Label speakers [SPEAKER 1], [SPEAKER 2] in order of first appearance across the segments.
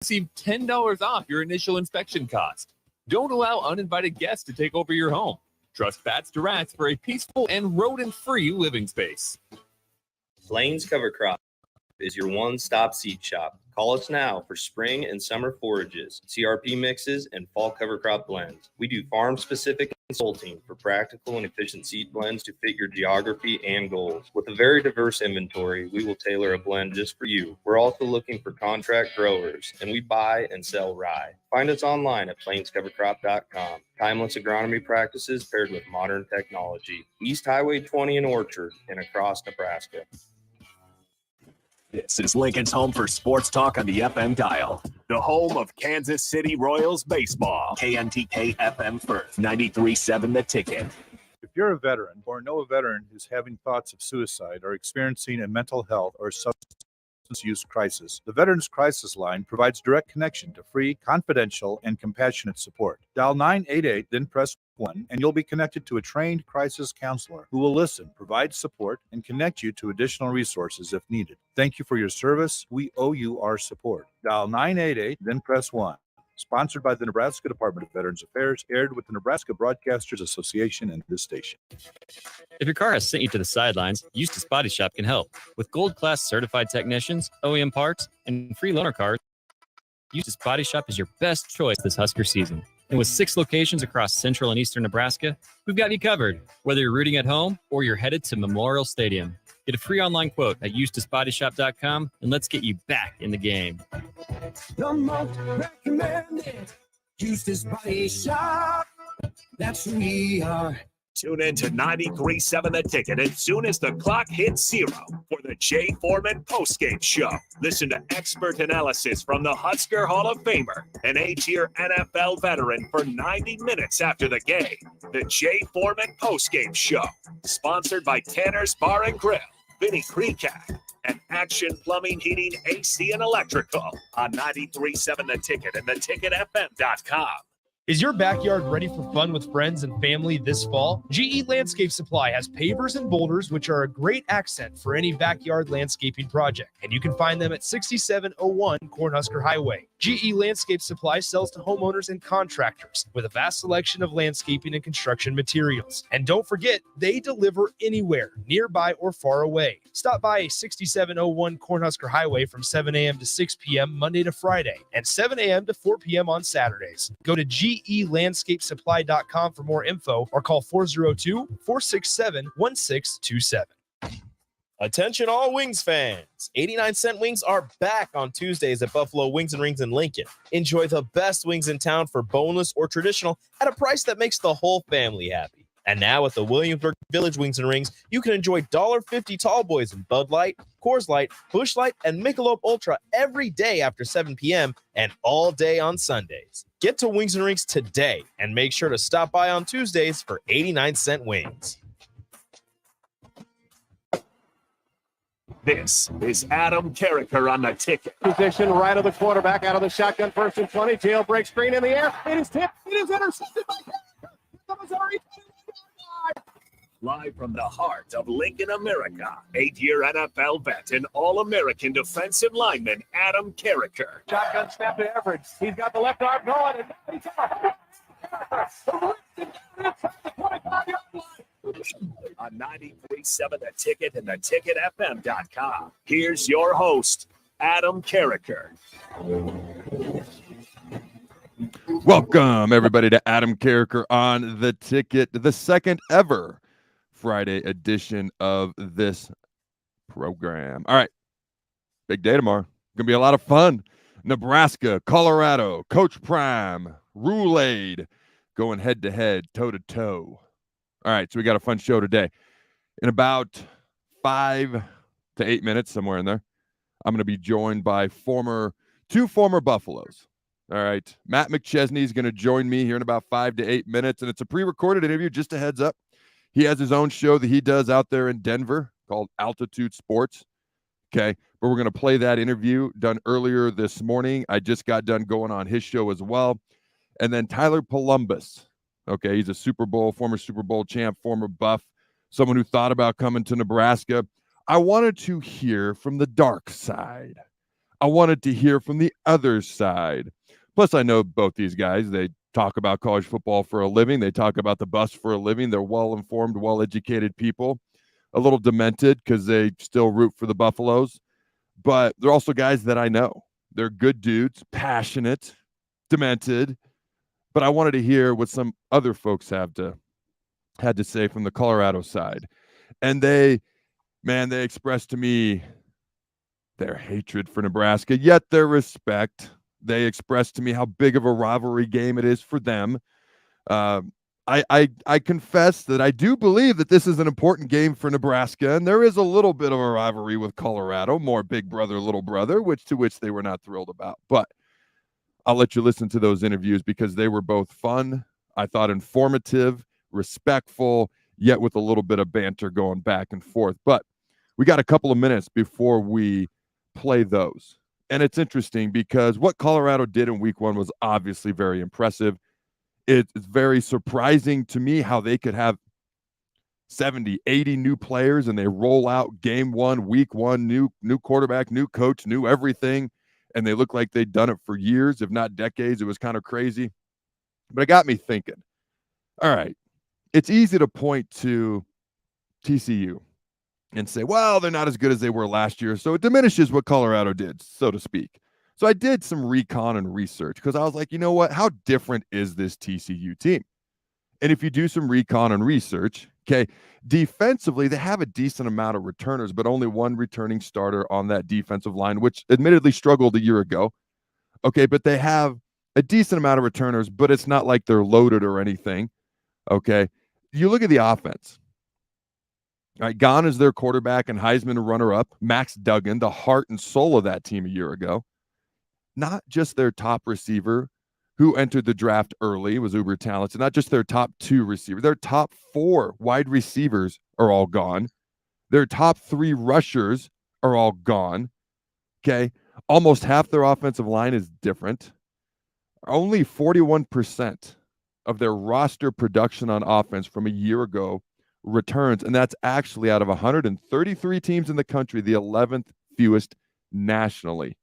[SPEAKER 1] receive $10 off your initial inspection cost. Don't allow uninvited guests to take over your home. Trust Bats to Rats for a peaceful and rodent-free living space.
[SPEAKER 2] Plains Cover Crop is your one-stop seed shop. Call us now for spring and summer forages, CRP mixes, and fall cover crop blends. We do farm-specific consulting for practical and efficient seed blends to fit your geography and goals. With a very diverse inventory, we will tailor a blend just for you. We're also looking for contract growers, and we buy and sell rye. Find us online at plainscovercrop.com. Timeless agronomy practices paired with modern technology. East Highway 20 in Orchard and across Nebraska.
[SPEAKER 3] This is Lincoln's home for sports talk on the FM dial. The home of Kansas City Royals baseball. KNTK FM First, 93.7 The Ticket.
[SPEAKER 4] If you're a veteran or know a veteran who's having thoughts of suicide or experiencing a mental health or substance use crisis, the Veterans Crisis Line provides direct connection to free, confidential, and compassionate support. Dial 988, then press 1, and you'll be connected to a trained crisis counselor who will listen, provide support, and connect you to additional resources if needed. Thank you for your service. We owe you our support. Dial 988, then press 1. Sponsored by the Nebraska Department of Veterans Affairs, aired with the Nebraska Broadcasters Association and this station.
[SPEAKER 5] If your car has sent you to the sidelines, Eustace Body Shop can help. With gold-class certified technicians, OEM parts, and free loaner cars, Eustace Body Shop is your best choice this Husker season. And with 6 locations across central and eastern Nebraska, we've got you covered, whether you're rooting at home or you're headed to Memorial Stadium. Get a free online quote at EustaceBodyShop.com, and let's get you back in the game.
[SPEAKER 6] The most recommended Eustace Body Shop. That's who we are.
[SPEAKER 3] Tune in to 93.7 The Ticket as soon as the clock hits 0 for the Jay Foreman postgame show. Listen to expert analysis from the Husker Hall of Famer, an 8-year NFL veteran for 90 minutes after the game. The Jay Foreman postgame show, sponsored by Tanner's Bar and Grill, Vinny Kreekak, and Action Plumbing, Heating, AC, and Electrical on 93.7 The Ticket and theticketfm.com.
[SPEAKER 7] Is your backyard ready for fun with friends and family this fall? GE Landscape Supply has pavers and boulders, which are a great accent for any backyard landscaping project. And you can find them at 6701 Cornhusker Highway. GE Landscape Supply sells to homeowners and contractors with a vast selection of landscaping and construction materials. And don't forget, they deliver anywhere, nearby or far away. Stop by 6701 Cornhusker Highway from 7 a.m. to 6 p.m. Monday to Friday and 7 a.m. to 4 p.m. on Saturdays. Go to GELandscapesupply.com for more info or call 402-467-1627.
[SPEAKER 8] Attention all Wings fans. 89-cent wings are back on Tuesdays at Buffalo Wings and Rings in Lincoln. Enjoy the best wings in town for boneless or traditional at a price that makes the whole family happy. And now at the Williamsburg Village Wings and Rings, you can enjoy $1.50 tall boys in Bud Light, Coors Light, Busch Light, and Michelob Ultra every day after 7 p.m. and all day on Sundays. Get to Wings and Rings today and make sure to stop by on Tuesdays for 89-cent wings.
[SPEAKER 3] This is Adam Carriker on The Ticket.
[SPEAKER 9] Position right of the quarterback, out of the shotgun, 1st and 20. Jailbreak screen in the air. It is tipped. It is intercepted by Carriker. The Missouri 21-yard line.
[SPEAKER 3] Live from the heart of Lincoln, America, 8-year NFL vet and All-American defensive lineman Adam Carriker.
[SPEAKER 9] Shotgun snap to Everett. He's got the left arm going, and he's
[SPEAKER 3] on 93.7 The Ticket and theticketfm.com. Here's your host, Adam Carriker.
[SPEAKER 10] Welcome, everybody, to Adam Carriker on The Ticket, the second ever Friday edition of this program. All right, big day tomorrow. Going to be a lot of fun. Nebraska, Colorado, Coach Prime, Roulade going head-to-head, toe-to-toe. All right, so we got a fun show today. In about 5 to 8 minutes, somewhere in there, I'm going to be joined by two former Buffaloes. All right, Matt McChesney is going to join me here in about 5 to 8 minutes, and it's a pre-recorded interview, just a heads up. He has his own show that he does out there in Denver called Altitude Sports, okay? But we're going to play that interview done earlier this morning. I just got done going on his show as well. And then Tyler Polumbus, okay? He's a former Super Bowl champ, former Buff, someone who thought about coming to Nebraska. I wanted to hear from the dark side I wanted to hear from the other side. Plus, I know both these guys, they talk about college football for a living. They talk about the bus for a living. They're well-informed, well-educated people, a little demented because they still root for the Buffaloes. But they're also guys that I know. They're good dudes, passionate, demented. But I wanted to hear what some other folks had to say from the Colorado side. And they expressed to me their hatred for Nebraska, yet their respect. They expressed to me how big of a rivalry game it is for them. I confess that I do believe that this is an important game for Nebraska, and there is a little bit of a rivalry with Colorado, more big brother, little brother, which they were not thrilled about. But I'll let you listen to those interviews because they were both fun, I thought informative, respectful, yet with a little bit of banter going back and forth. But we got a couple of minutes before we play those. And it's interesting because what Colorado did in week 1 was obviously very impressive. It's very surprising to me how they could have 70, 80 new players and they roll out game 1, week 1, new quarterback, new coach, new everything. And they look like they'd done it for years, if not decades. It was kind of crazy. But it got me thinking, all right, it's easy to point to TCU and say, well, they're not as good as they were last year. So it diminishes what Colorado did, so to speak. So I did some recon and research because I was like, you know what? How different is this TCU team? And if you do some recon and research, okay, defensively, they have a decent amount of returners, but only one returning starter on that defensive line, which admittedly struggled a year ago. Okay, but they have a decent amount of returners, but it's not like they're loaded or anything. Okay, you look at the offense. All right, Gahn is their quarterback and Heisman runner-up. Max Duggan, the heart and soul of that team a year ago. Not just their top receiver, who entered the draft early, was uber talented. Not just their top 2 receivers. Their top 4 wide receivers are all gone. Their top 3 rushers are all gone. Okay, almost half their offensive line is different. Only 41% of their roster production on offense from a year ago returns, and that's actually out of 133 teams in the country, the 11th fewest nationally.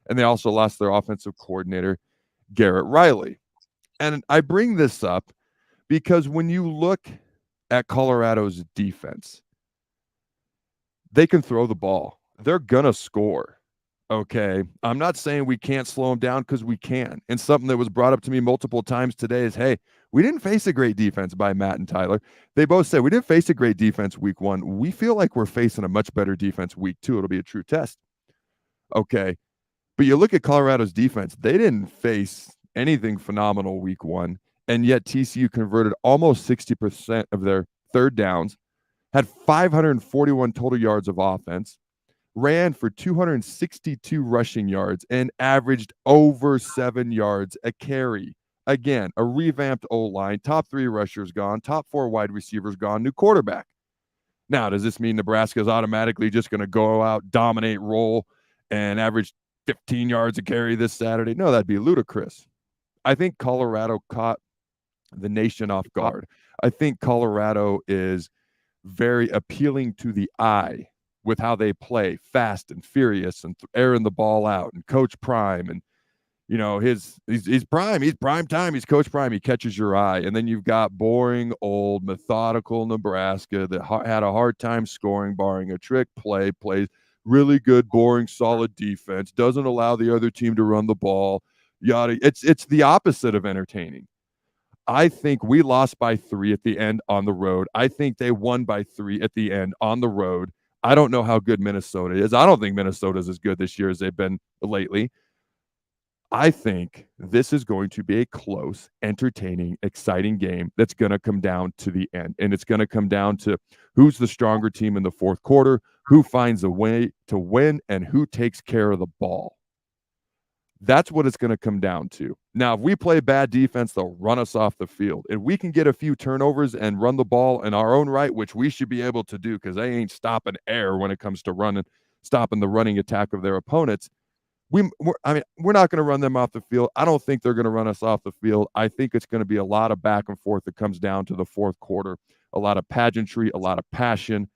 [SPEAKER 10] And they also lost their offensive coordinator, Garrett Riley. And I bring this up because when you look at Colorado's defense, they can throw the ball. They're going to score. Okay. I'm not saying we can't slow them down because we can. And something that was brought up to me multiple times today is, hey, we didn't face a great defense by Matt and Tyler. They both said we didn't face a great defense week 1. We feel like we're facing a much better defense week 2. It'll be a true test. Okay. But you look at Colorado's defense, they didn't face anything phenomenal week 1, and yet TCU converted almost 60% of their third downs, had 541 total yards of offense, ran for 262 rushing yards, and averaged over 7 yards a carry. Again, a revamped O-line, top 3 rushers gone, top 4 wide receivers gone, new quarterback. Now, does this mean Nebraska is automatically just going to go out, dominate, roll, and average 15 yards a carry this Saturday? No, that'd be ludicrous. I think Colorado caught the nation off guard. I think Colorado is very appealing to the eye with how they play, fast and furious and airing the ball out, and Coach Prime, and you know, he's prime time, he's Coach Prime, he catches your eye. And then you've got boring, old, methodical Nebraska that had a hard time scoring, barring a trick play, plays really good, boring, solid defense, doesn't allow the other team to run the ball, yada. It's the opposite of entertaining. I think we lost by 3 at the end on the road. I think they won by 3 at the end on the road. I don't know how good Minnesota is. I don't think Minnesota's as good this year as they've been lately. I think this is going to be a close, entertaining, exciting game that's going to come down to the end. And it's going to come down to who's the stronger team in the fourth quarter, who finds a way to win, and who takes care of the ball. That's what it's going to come down to. Now, if we play bad defense, they'll run us off the field. If we can get a few turnovers and run the ball in our own right, which we should be able to do because they ain't stopping air when it comes to stopping the running attack of their opponents, we're not going to run them off the field. I don't think they're going to run us off the field. I think it's going to be a lot of back and forth that comes down to the fourth quarter, a lot of pageantry, a lot of passion.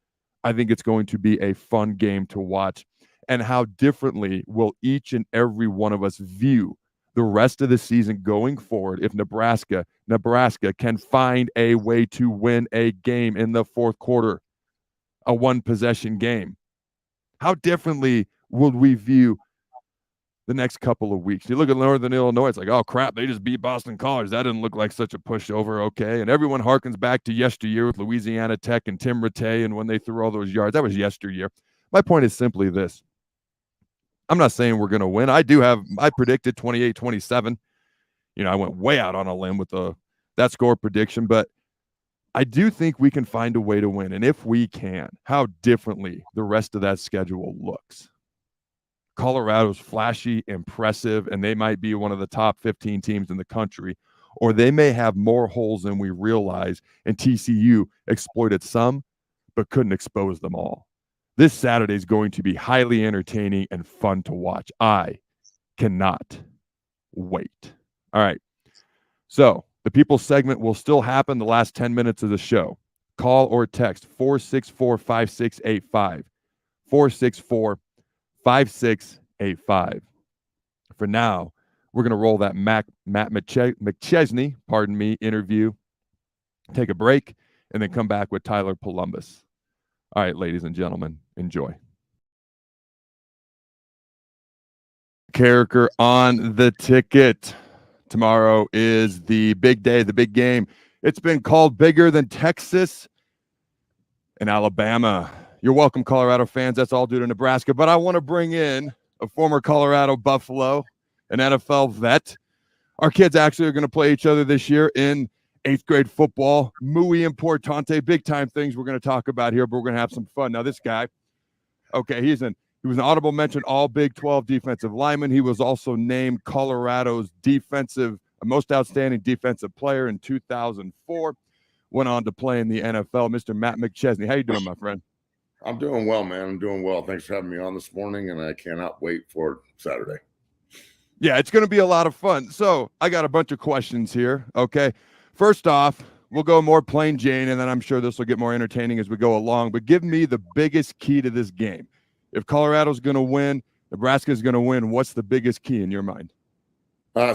[SPEAKER 10] I think it's going to be a fun game to watch. and how differently will each and every one of us view the rest of the season going forward if Nebraska can find a way to win a game in the fourth quarter, a one-possession game. How differently would we view the next couple of weeks? You look at Northern Illinois, it's like, oh, crap, they just beat Boston College. That didn't look like such a pushover, okay? And everyone harkens back to yesteryear with Louisiana Tech and Tim Rattay and when they threw all those yards. That was yesteryear. My point is simply this. I'm not saying we're going to win. I predicted 28-27. I went way out on a limb with that score prediction, but I do think we can find a way to win. And if we can, how differently the rest of that schedule looks. Colorado's flashy, impressive, and they might be one of the top 15 teams in the country, or they may have more holes than we realize, and TCU exploited some, but couldn't expose them all. This Saturday is going to be highly entertaining and fun to watch. I cannot wait. All right. So the people segment will still happen the last 10 minutes of the show. Call or text 464-5685. 464-5685. For now, we're going to roll that Matt McChesney, interview, take a break, and then come back with Tyler Polumbus. All right, ladies and gentlemen, enjoy. Carriker on the ticket. Tomorrow is the big day, the big game. It's been called bigger than Texas and Alabama. You're welcome, Colorado fans. That's all due to Nebraska. But I want to bring in a former Colorado Buffalo, an NFL vet. Our kids actually are going to play each other this year in 8th grade football. Muy importante, big time things we're going to talk about here, but we're going to have some fun. Now, this guy, okay, he was an honorable mention all Big 12 defensive lineman. He was also named Colorado's most outstanding defensive player in 2004. Went on to play in the NFL. Mr. Matt McChesney, how you doing, my friend?
[SPEAKER 11] I'm doing well, man. I'm doing well. Thanks for having me on this morning, and I cannot wait for Saturday.
[SPEAKER 10] Yeah, it's going to be a lot of fun. So I got a bunch of questions here, okay? First off, we'll go more plain Jane, and then I'm sure this will get more entertaining as we go along. But give me the biggest key to this game. If Colorado's going to win, Nebraska's going to win, what's the biggest key in your mind?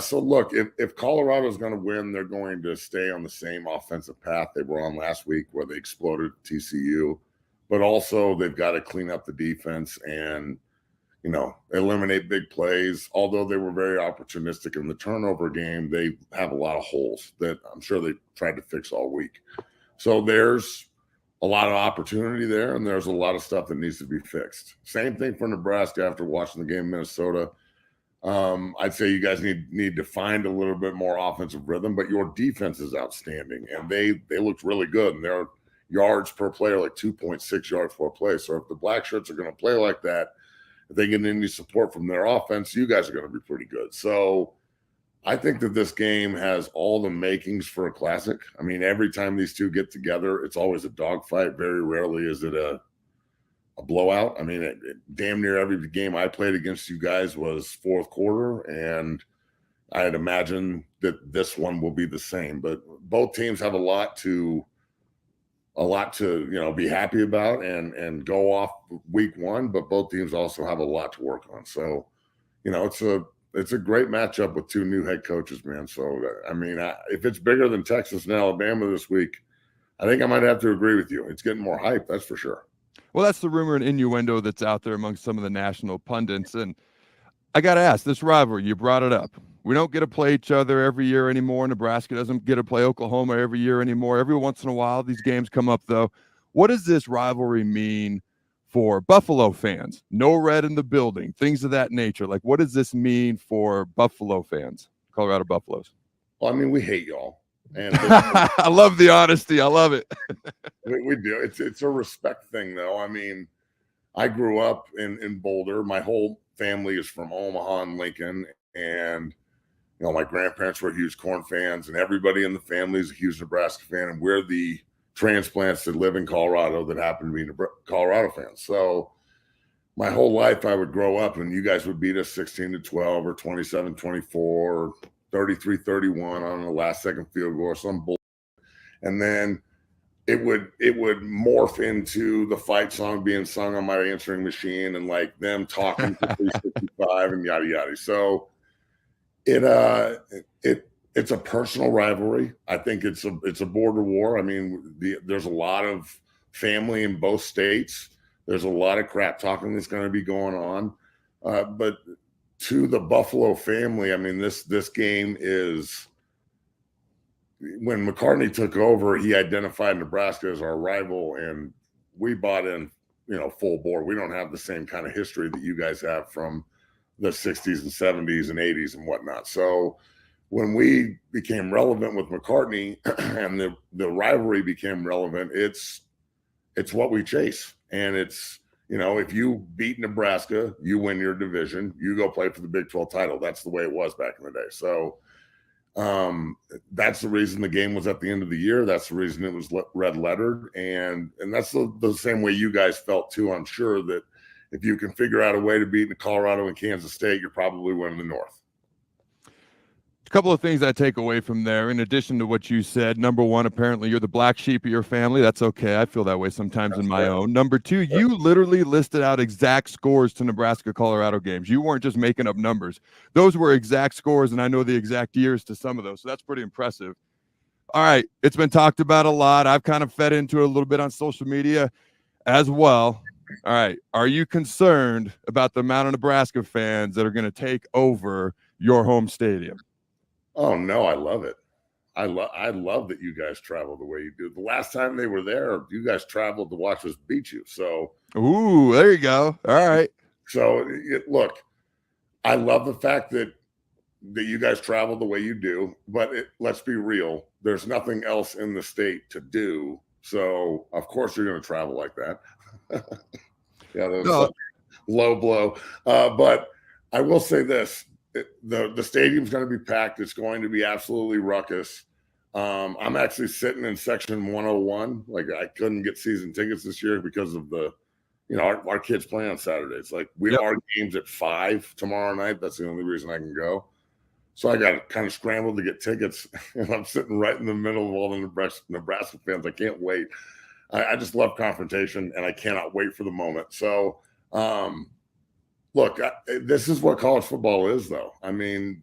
[SPEAKER 11] So, look, if Colorado's going to win, they're going to stay on the same offensive path they were on last week where they exploded TCU. But also they've got to clean up the defense and, eliminate big plays. Although they were very opportunistic in the turnover game, they have a lot of holes that I'm sure they tried to fix all week. So there's a lot of opportunity there, and there's a lot of stuff that needs to be fixed. Same thing for Nebraska after watching the game in Minnesota. I'd say you guys need to find a little bit more offensive rhythm, but your defense is outstanding, and they looked really good, and their yards per play are like 2.6 yards per play. So if the Black Shirts are going to play like that, if they get any support from their offense, you guys are going to be pretty good. So I think that this game has all the makings for a classic. I mean, every time these two get together, it's always a dogfight. Very rarely is it a blowout. I mean, damn near every game I played against you guys was fourth quarter, and I'd imagine that this one will be the same. But both teams have a lot to be happy about and go off week one, but both teams also have a lot to work on. So, it's a great matchup with two new head coaches, man. So, I mean, if it's bigger than Texas and Alabama this week, I think I might have to agree with you. It's getting more hype, that's for sure.
[SPEAKER 10] Well, that's the rumor and innuendo that's out there among some of the national pundits. And I got to ask, this rivalry, you brought it up. We don't get to play each other every year anymore. Nebraska doesn't get to play Oklahoma every year anymore. Every once in a while, these games come up, though. What does this rivalry mean for Buffalo fans? No red in the building, things of that nature. Like, what does this mean for Buffalo fans, Colorado Buffaloes?
[SPEAKER 11] Well, I mean, we hate y'all. And
[SPEAKER 10] I love the honesty. I love it.
[SPEAKER 11] we do. It's a respect thing, though. I mean, I grew up in Boulder. My whole family is from Omaha and Lincoln, and my grandparents were huge Corn fans, and everybody in the family is a huge Nebraska fan, and we're the transplants that live in Colorado that happen to be Colorado fans. So my whole life I would grow up and you guys would beat us 16-12 or 27-24 or 33-31 on the last second field goal or some bull. And then it would morph into the fight song being sung on my answering machine and like them talking to 365 and yada yada. So it's a personal rivalry. I think it's a border war. I mean, there's a lot of family in both states. There's a lot of crap talking that's going to be going on. But to the Buffalo family, I mean, this game is, when McCartney took over, he identified Nebraska as our rival, and we bought in, full bore. We don't have the same kind of history that you guys have from the 60s and 70s and 80s and whatnot. So when we became relevant with McCartney and the rivalry became relevant, it's what we chase. And it's, if you beat Nebraska, you win your division, you go play for the Big 12 title. That's the way it was back in the day. So that's the reason the game was at the end of the year. That's the reason it was red lettered. And that's the same way you guys felt too. I'm sure that if you can figure out a way to beat Colorado and Kansas State, you're probably winning the North.
[SPEAKER 10] A couple of things I take away from there, in addition to what you said. Number one, apparently you're the black sheep of your family. That's okay. I feel that way sometimes in my own. Number two, you literally listed out exact scores to Nebraska-Colorado games. You weren't just making up numbers. Those were exact scores, and I know the exact years to some of those, so that's pretty impressive. All right, it's been talked about a lot. I've kind of fed into it a little bit on social media as well. All right, are you concerned about the amount of Nebraska fans that are going to take over your home stadium?
[SPEAKER 11] Oh no, I love it. I love that you guys travel the way you do. The last time they were there, you guys traveled to watch us beat you. So,
[SPEAKER 10] ooh, there you go. All right.
[SPEAKER 11] So look, I love the fact that you guys travel the way you do. But let's be real. There's nothing else in the state to do. So of course you're going to travel like that. Yeah, that's a low blow. But I will say this. The stadium's going to be packed. It's going to be absolutely ruckus. I'm actually sitting in section 101. Like, I couldn't get season tickets this year because of our kids play on Saturdays. Like, our game's at 5 tomorrow night. That's the only reason I can go. So I got to kind of scramble to get tickets, and I'm sitting right in the middle of all the Nebraska fans. I can't wait. I just love confrontation, and I cannot wait for the moment. So, look, this is what college football is, though. I mean,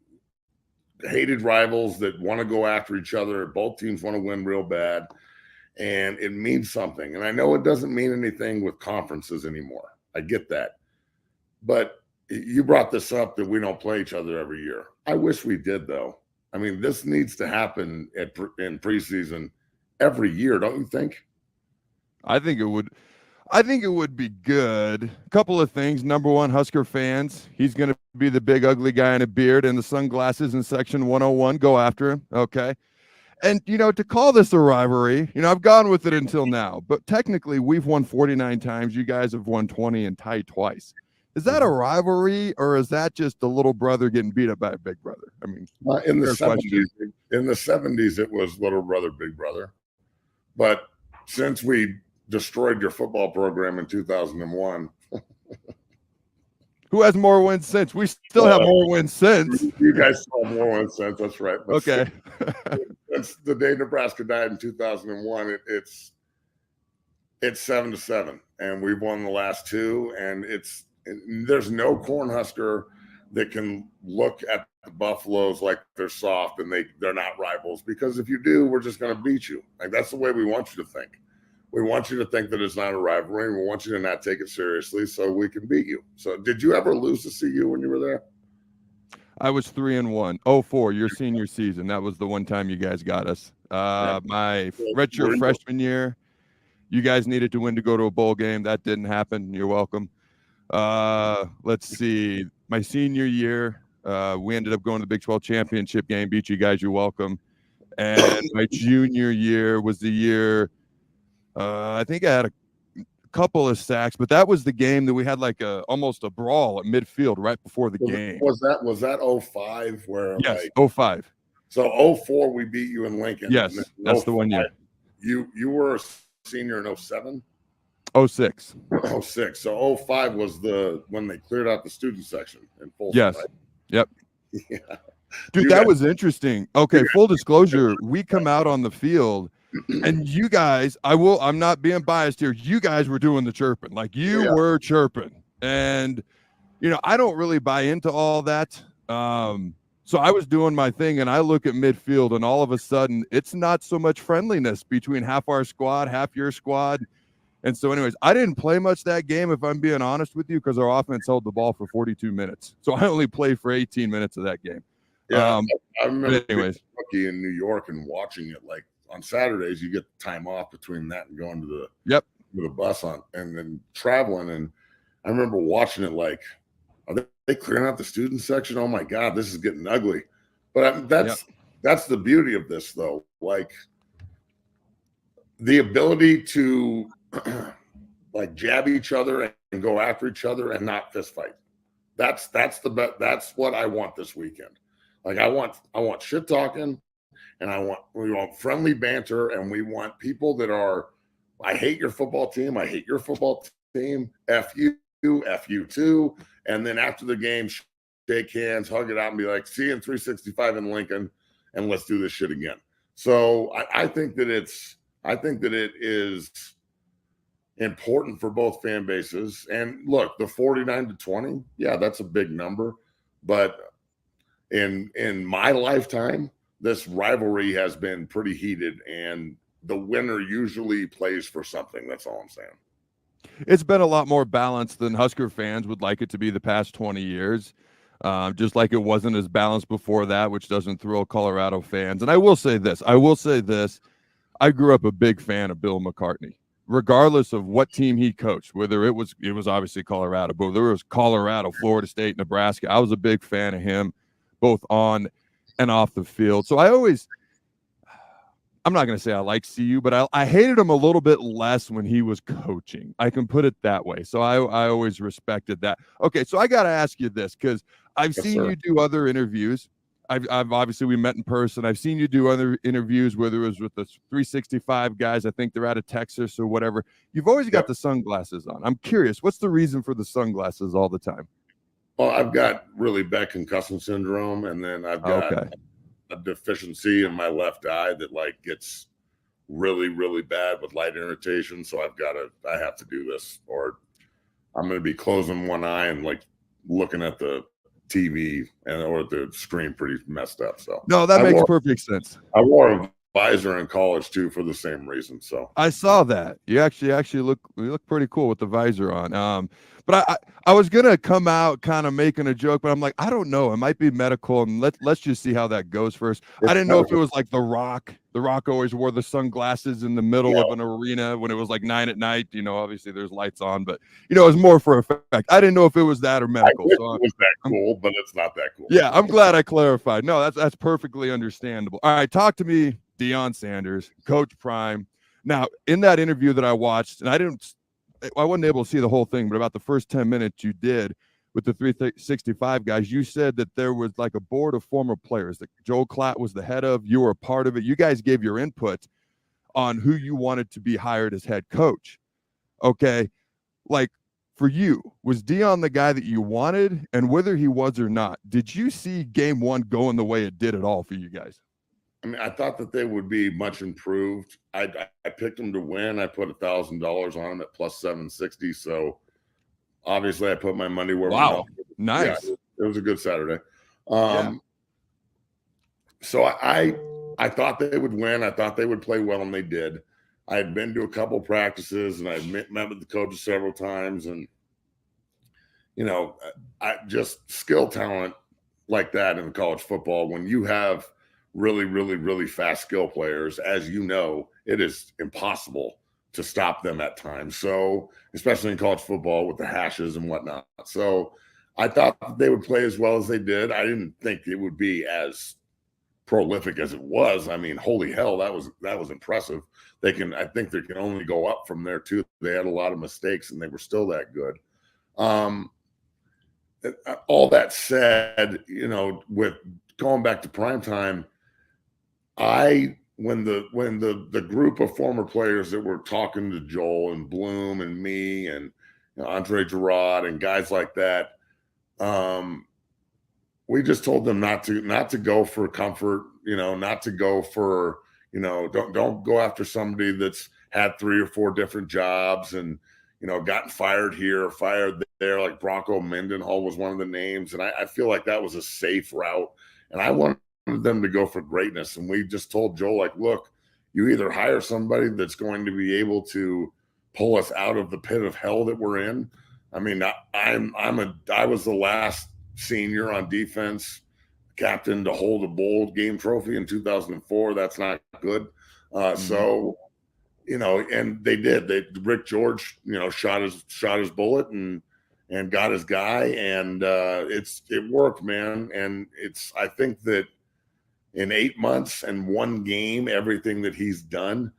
[SPEAKER 11] hated rivals that want to go after each other. Both teams want to win real bad, and it means something. And I know it doesn't mean anything with conferences anymore. I get that. But you brought this up that we don't play each other every year. I wish we did, though. I mean, this needs to happen in preseason every year, don't you think?
[SPEAKER 10] I think it would. I think it would be good. A couple of things. Number one, Husker fans. He's going to be the big ugly guy in a beard and the sunglasses in section 101. Go after him. Okay. And, to call this a rivalry, I've gone with it until now. But technically, we've won 49 times. You guys have won 20 and tied twice. Is that a rivalry, or is that just a little brother getting beat up by a big brother? I mean,
[SPEAKER 11] in the 70s, it was little brother, big brother. But since we destroyed your football program in 2001.
[SPEAKER 10] Who has more wins since? We still have more wins since.
[SPEAKER 11] You guys still have more wins since. That's right. But
[SPEAKER 10] okay.
[SPEAKER 11] That's the day Nebraska died in 2001. It's 7-7, and we've won the last two. And there's no Cornhusker that can look at the Buffaloes like they're soft and they're not rivals, because if you do, we're just going to beat you. Like, that's the way we want you to think. We want you to think that it's not a rivalry. We want you to not take it seriously so we can beat you. So did you ever lose to CU when you were there?
[SPEAKER 10] I was 3-1. 04, your senior season. That was the one time you guys got us. My redshirt freshman year, you guys needed to win to go to a bowl game. That didn't happen. You're welcome. Let's see. My senior year, we ended up going to the Big 12 championship game. Beat you guys. You're welcome. And my junior year was the year I think I had a couple of sacks, but that was the game that we had like almost a brawl at midfield right before the game.
[SPEAKER 11] Was that 05 where?
[SPEAKER 10] Yes, 05.
[SPEAKER 11] So 04 we beat you in Lincoln.
[SPEAKER 10] Yes, that's the one year.
[SPEAKER 11] You were a senior in 07?
[SPEAKER 10] 06.
[SPEAKER 11] 06. So 05 was when they cleared out the student section in Folsom.
[SPEAKER 10] Yes.
[SPEAKER 11] Right?
[SPEAKER 10] Yep.
[SPEAKER 11] Yeah.
[SPEAKER 10] Dude, that was interesting. Okay, full disclosure, we come out on the field And you guys, I'm not being biased here. You guys were doing the chirping, like you were chirping. And, I don't really buy into all that. So I was doing my thing, and I look at midfield, and all of a sudden it's not so much friendliness between half our squad, half your squad. And so anyways, I didn't play much that game, if I'm being honest with you, because our offense held the ball for 42 minutes. So I only played for 18 minutes of that game.
[SPEAKER 11] Yeah, I remember
[SPEAKER 10] anyways,
[SPEAKER 11] being rookie in New York and watching it. Like on Saturdays, you get time off between that and going to the bus and then traveling. And I remember watching it like, are they clearing out the student section? Oh my God, this is getting ugly. But that's the beauty of this, though. Like the ability to like jab each other and go after each other and not fist fight. That's that's what I want this weekend. Like I want shit talking, and we want friendly banter, and we want people that are, I hate your football team, I hate your football team, F you too. And then after the game, shake hands, hug it out, and be like, see you in 365 in Lincoln, and let's do this shit again. So I think that it is important for both fan bases. And look, the 49-20, yeah, that's a big number. But in my lifetime, this rivalry has been pretty heated, and the winner usually plays for something. That's all I'm saying.
[SPEAKER 10] It's been a lot more balanced than Husker fans would like it to be the past 20 years. Just like it wasn't as balanced before that, which doesn't thrill Colorado fans. And I will say this. I grew up a big fan of Bill McCartney, regardless of what team he coached, whether it was obviously Colorado, but there was Colorado, Florida State, Nebraska. I was a big fan of him, both on and off the field. So I'm not going to say I like CU, but I hated him a little bit less when he was coaching. I can put it that way. So I always respected that. Okay, so I got to ask you this, because I've seen you do other interviews. I've obviously, we met in person. I've seen you do other interviews, whether it was with the 365 guys. I think they're out of Texas or whatever. You've always got the sunglasses on. I'm curious, what's the reason for the sunglasses all the time?
[SPEAKER 11] Well, I've got really bad concussion syndrome, and then I've got a deficiency in my left eye that like gets really, really bad with light irritation. So I have to do this, or I'm going to be closing one eye and like looking at the TV or the screen pretty messed up. So
[SPEAKER 10] no, that makes perfect sense.
[SPEAKER 11] I wore a visor in college too for the same reason. So
[SPEAKER 10] I saw that you actually look pretty cool with the visor on. But I was gonna come out kind of making a joke, but I'm like, I don't know. It might be medical, and let's just see how that goes first. I didn't know if it was like The Rock. The Rock always wore the sunglasses in the middle of an arena when it was like 9 p.m. Obviously there's lights on, but it was more for effect. I didn't know if it was that or medical.
[SPEAKER 11] So it was that cool, but it's not that cool.
[SPEAKER 10] Yeah, I'm glad I clarified. No, that's perfectly understandable. All right, talk to me, Deion Sanders, Coach Prime. Now, in that interview that I watched, and I wasn't able to see the whole thing, but about the first 10 minutes you did with the 365 guys, you said that there was like a board of former players that Joel Klatt was the head of. You were a part of it. You guys gave your input on who you wanted to be hired as head coach. Okay. Like for you, was Deion the guy that you wanted? And whether he was or not, did you see game one going the way it did at all for you guys?
[SPEAKER 11] I mean, I thought that they would be much improved. I picked them to win. I put $1,000 on them at plus 760. So obviously I put my money where my mouth was.
[SPEAKER 10] Nice.
[SPEAKER 11] Yeah, it was a good Saturday. So I thought they would win. I thought they would play well, and they did. I had been to a couple practices, and I met with the coaches several times, and I just skill talent like that in college football. When you have really, really, really fast skill players, as you know, it is impossible to stop them at times. So, especially in college football with the hashes and whatnot. So, I thought that they would play as well as they did. I didn't think it would be as prolific as it was. I mean, holy hell, that was impressive. I think they can only go up from there too. They had a lot of mistakes, and they were still that good. All that said, with going back to primetime, when the group of former players that were talking to Joel and Bloom and me and Andre Gerard and guys like that, we just told them not to go for comfort, not to go for You know, don't go after somebody that's had 3 or 4 different jobs and, you know, gotten fired here or fired there. Like Bronco Mendenhall was one of the names. And I feel like that was a safe route. And I wanted them to go for greatness. And we just told Joel, like, look, you either hire somebody that's going to be able to pull us out of the pit of hell that we're in. I mean, I was the last senior on defense captain to hold a bowl game trophy in 2004. That's not good. So, you know, and they did. Rick George, you know, shot his bullet and got his guy, and it worked, man. And I think that in 8 months and 1 game, everything that he's done,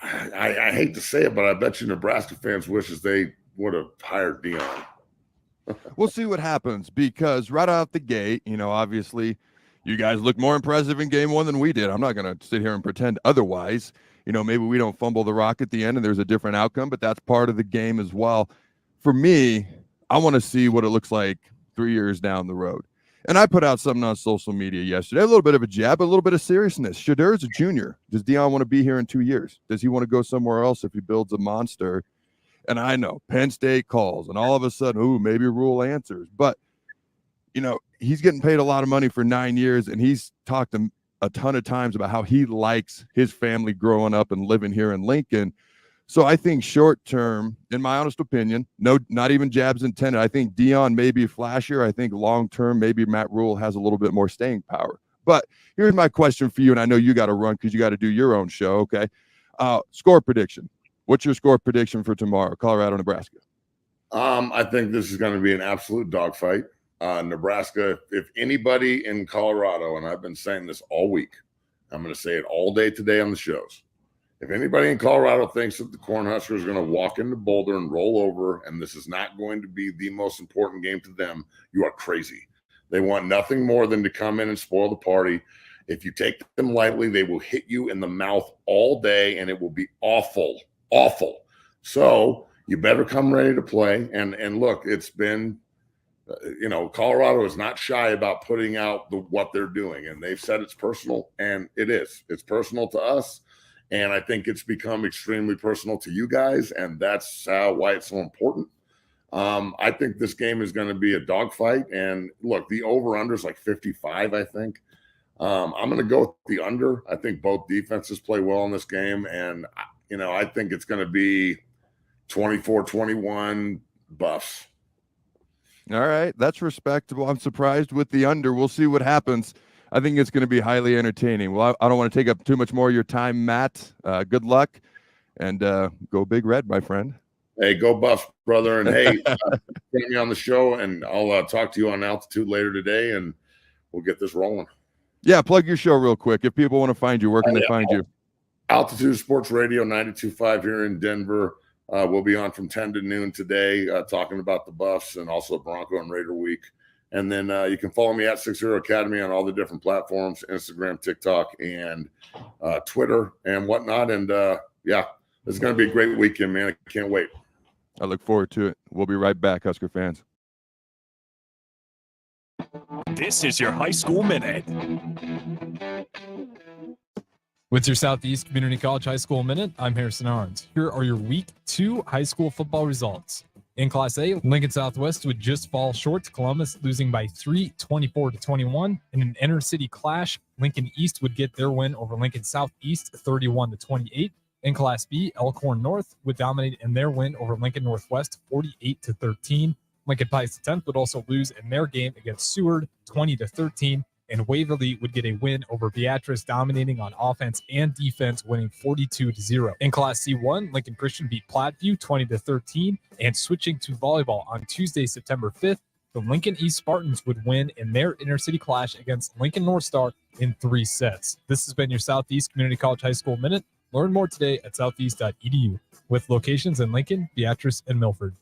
[SPEAKER 11] I hate to say it, but I bet you Nebraska fans wishes they would have hired Deion.
[SPEAKER 10] We'll see what happens, because right out the gate, you know, obviously you guys look more impressive in game 1 than we did. I'm not going to sit here and pretend otherwise. You know, maybe we don't fumble the rock at the end and there's a different outcome, but that's part of the game as well. For me, I want to see what it looks like 3 years down the road. And I put out something on social media yesterday, a little bit of a jab, but a little bit of seriousness. Shedur's a junior. Does Deion want to be here in 2 years? Does he want to go somewhere else if he builds a monster? And I know Penn State calls, and all of a sudden, ooh, maybe Rule answers. But, you know, he's getting paid a lot of money for 9 years, and he's talked a ton of times about how he likes his family growing up and living here in Lincoln. So I think short term, in my honest opinion, no, not even jabs intended. I think Deion may be flashier. I think long term, maybe Matt Rule has a little bit more staying power. But here's my question for you, and I know you got to run because you got to do your own show, okay? Score prediction. What's your score prediction for tomorrow, Colorado, Nebraska?
[SPEAKER 11] I think this is going to be an absolute dogfight. Nebraska, if anybody in Colorado, and I've been saying this all week, I'm going to say it all day today on the shows. If anybody in Colorado thinks that the Cornhuskers are going to walk into Boulder and roll over, and this is not going to be the most important game to them, you are crazy. They want nothing more than to come in and spoil the party. If you take them lightly, they will hit you in the mouth all day, and it will be awful. Awful. So you better come ready to play. And look, it's been, you know, Colorado is not shy about putting out what they're doing. And they've said it's personal, and it is. It's personal to us. And I think it's become extremely personal to you guys. And that's why it's so important. I think this game is going to be a dogfight. And look, the over-under is like 55, I think. I'm going to go with the under. I think both defenses play well in this game. And you know, I think it's going to be 24-21 Buffs.
[SPEAKER 10] All right. That's respectable. I'm surprised with the under. We'll see what happens. I think it's going to be highly entertaining. Well, I don't want to take up too much more of your time, Matt. Good luck, and go Big Red, my friend.
[SPEAKER 11] Hey, go Buffs, brother. And hey, get me on the show, and I'll talk to you on Altitude later today, and we'll get this rolling.
[SPEAKER 10] Yeah, plug your show real quick. If people want to find you, where can they find you?
[SPEAKER 11] Altitude Sports Radio 92.5 here in Denver. We'll be on from 10 to noon today talking about the Buffs and also Bronco and Raider Week. And then you can follow me at 60 Academy on all the different platforms, Instagram, TikTok, and Twitter and whatnot. And, yeah, it's going to be a great weekend, man. I can't wait.
[SPEAKER 10] I look forward to it. We'll be right back, Husker fans.
[SPEAKER 3] This is your High School Minute.
[SPEAKER 12] With your Southeast Community College High School Minute, I'm Harrison Arns. Here are your Week 2 high school football results. In Class A, Lincoln Southwest would just fall short to Columbus, losing by 3, 24-21. In an inter-city clash, Lincoln East would get their win over Lincoln Southeast, 31-28. In Class B, Elkhorn North would dominate in their win over Lincoln Northwest, 48-13. Lincoln Pius X would also lose in their game against Seward, 20-13. And Waverly would get a win over Beatrice, dominating on offense and defense, winning 42-0. In Class C1, Lincoln Christian beat Platteview 20-13. And switching to volleyball on Tuesday, September 5th, the Lincoln East Spartans would win in their intercity clash against Lincoln North Star in 3 sets. This has been your Southeast Community College High School Minute. Learn more today at southeast.edu with locations in Lincoln, Beatrice, and Milford.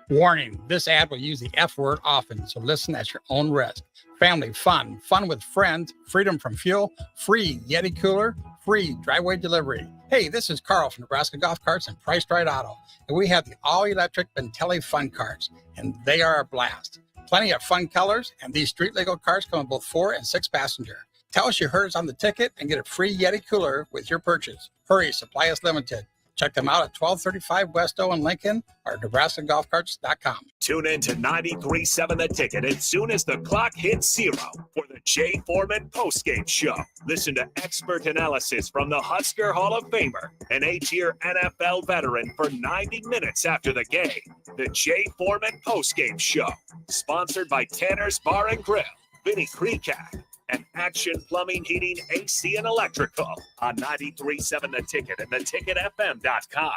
[SPEAKER 13] Warning, this ad will use the F word often, so listen at your own risk. Family fun, fun with friends, freedom from fuel, free Yeti cooler, free driveway delivery. Hey, this is Carl from Nebraska Golf Carts and Priced Right Auto, and we have the all-electric Bentelli Fun Carts, and they are a blast. Plenty of fun colors, and these street legal cars come in both 4 and 6 passenger. Tell us you heard us on the ticket and get a free Yeti cooler with your purchase. Hurry, supply is limited. Check them out at 1235 West O in Lincoln or NebraskaGolfCarts.com.
[SPEAKER 3] Tune in to 93.7 The Ticket as soon as the clock hits 0 for the Jay Foreman postgame show. Listen to expert analysis from the Husker Hall of Famer, an 8-year NFL veteran, for 90 minutes after the game. The Jay Foreman postgame show, sponsored by Tanner's Bar and Grill, Vinny Kreekak, and Action Plumbing, Heating, AC, and Electrical on 93.7 The Ticket and theticketfm.com.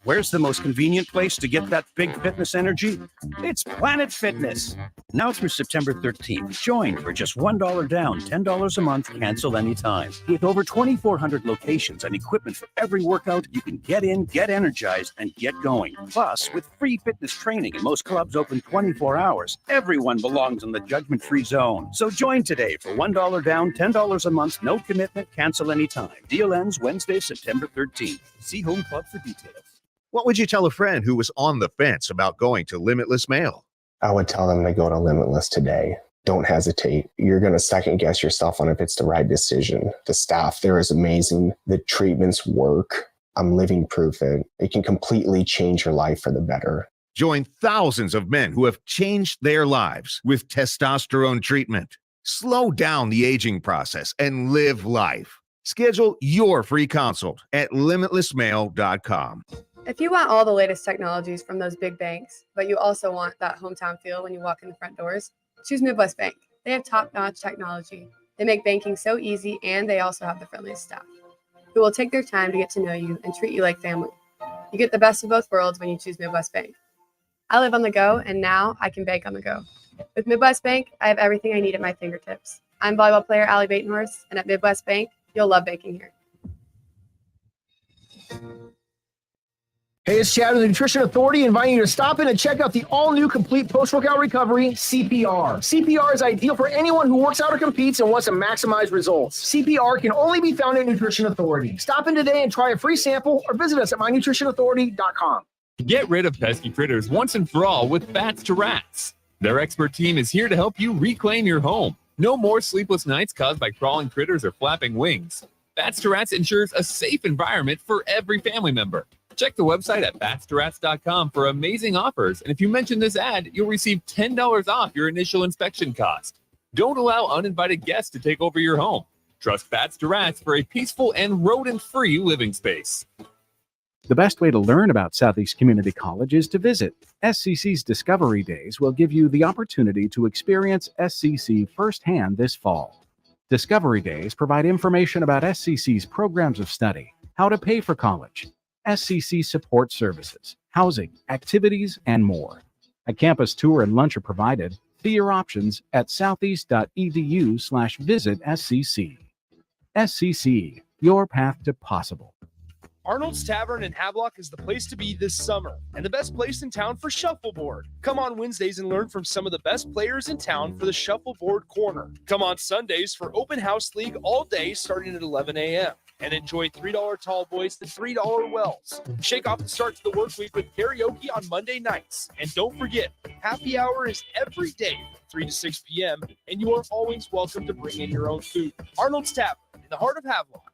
[SPEAKER 14] Where's the most convenient place to get that big fitness energy? It's Planet Fitness. Now through September 13th, join for just $1 down, $10 a month, cancel anytime. With over 2,400 locations and equipment for every workout, you can get in, get energized, and get going. Plus, with free fitness training and most clubs open 24 hours, everyone belongs in the judgment-free zone. So join today for $1 down, $10 a month, no commitment, cancel anytime. Deal ends Wednesday, September 13th. See Home Club for details.
[SPEAKER 15] What would you tell a friend who was on the fence about going to Limitless Mail?
[SPEAKER 16] I would tell them to go to Limitless today. Don't hesitate. You're going to second guess yourself on if it's the right decision. The staff there is amazing. The treatments work. I'm living proof that it can completely change your life for the better.
[SPEAKER 15] Join thousands of men who have changed their lives with testosterone treatment. Slow down the aging process and live life. Schedule your free consult at limitlessmail.com.
[SPEAKER 17] If you want all the latest technologies from those big banks, but you also want that hometown feel when you walk in the front doors, choose Midwest Bank. They have top-notch technology. They make banking so easy, and they also have the friendliest staff who will take their time to get to know you and treat you like family. You get the best of both worlds when you choose Midwest Bank. I live on the go, and now I can bank on the go. With Midwest Bank, I have everything I need at my fingertips. I'm volleyball player Allie Batenhorst, and at Midwest Bank, you'll love banking here.
[SPEAKER 9] Hey, it's Chad with the Nutrition Authority, inviting you to stop in and check out the all-new complete post-workout recovery, CPR. CPR is ideal for anyone who works out or competes and wants to maximize results. CPR can only be found at Nutrition Authority. Stop in today and try a free sample or visit us at mynutritionauthority.com.
[SPEAKER 1] Get rid of pesky critters once and for all with Bats to Rats. Their expert team is here to help you reclaim your home. No more sleepless nights caused by crawling critters or flapping wings. Bats to Rats ensures a safe environment for every family member. Check the website at batstoRats.com for amazing offers. And if you mention this ad, you'll receive $10 off your initial inspection cost. Don't allow uninvited guests to take over your home. Trust Bats to Rats for a peaceful and rodent-free living space.
[SPEAKER 18] The best way to learn about Southeast Community College is to visit. SCC's Discovery Days will give you the opportunity to experience SCC firsthand this fall. Discovery Days provide information about SCC's programs of study, how to pay for college, SCC support services, housing, activities, and more. A campus tour and lunch are provided. See your options at southeast.edu/visit SCC. SCC, your path to possible.
[SPEAKER 7] Arnold's Tavern in Havelock is the place to be this summer and the best place in town for shuffleboard. Come on Wednesdays and learn from some of the best players in town for the Shuffleboard Corner. Come on Sundays for Open House League all day starting at 11 a.m. and enjoy $3 tall boys to $3 wells. Shake off the start to the work week with karaoke on Monday nights. And don't forget, happy hour is every day from 3 to 6 p.m. and you are always welcome to bring in your own food. Arnold's Tavern in the heart of Havelock.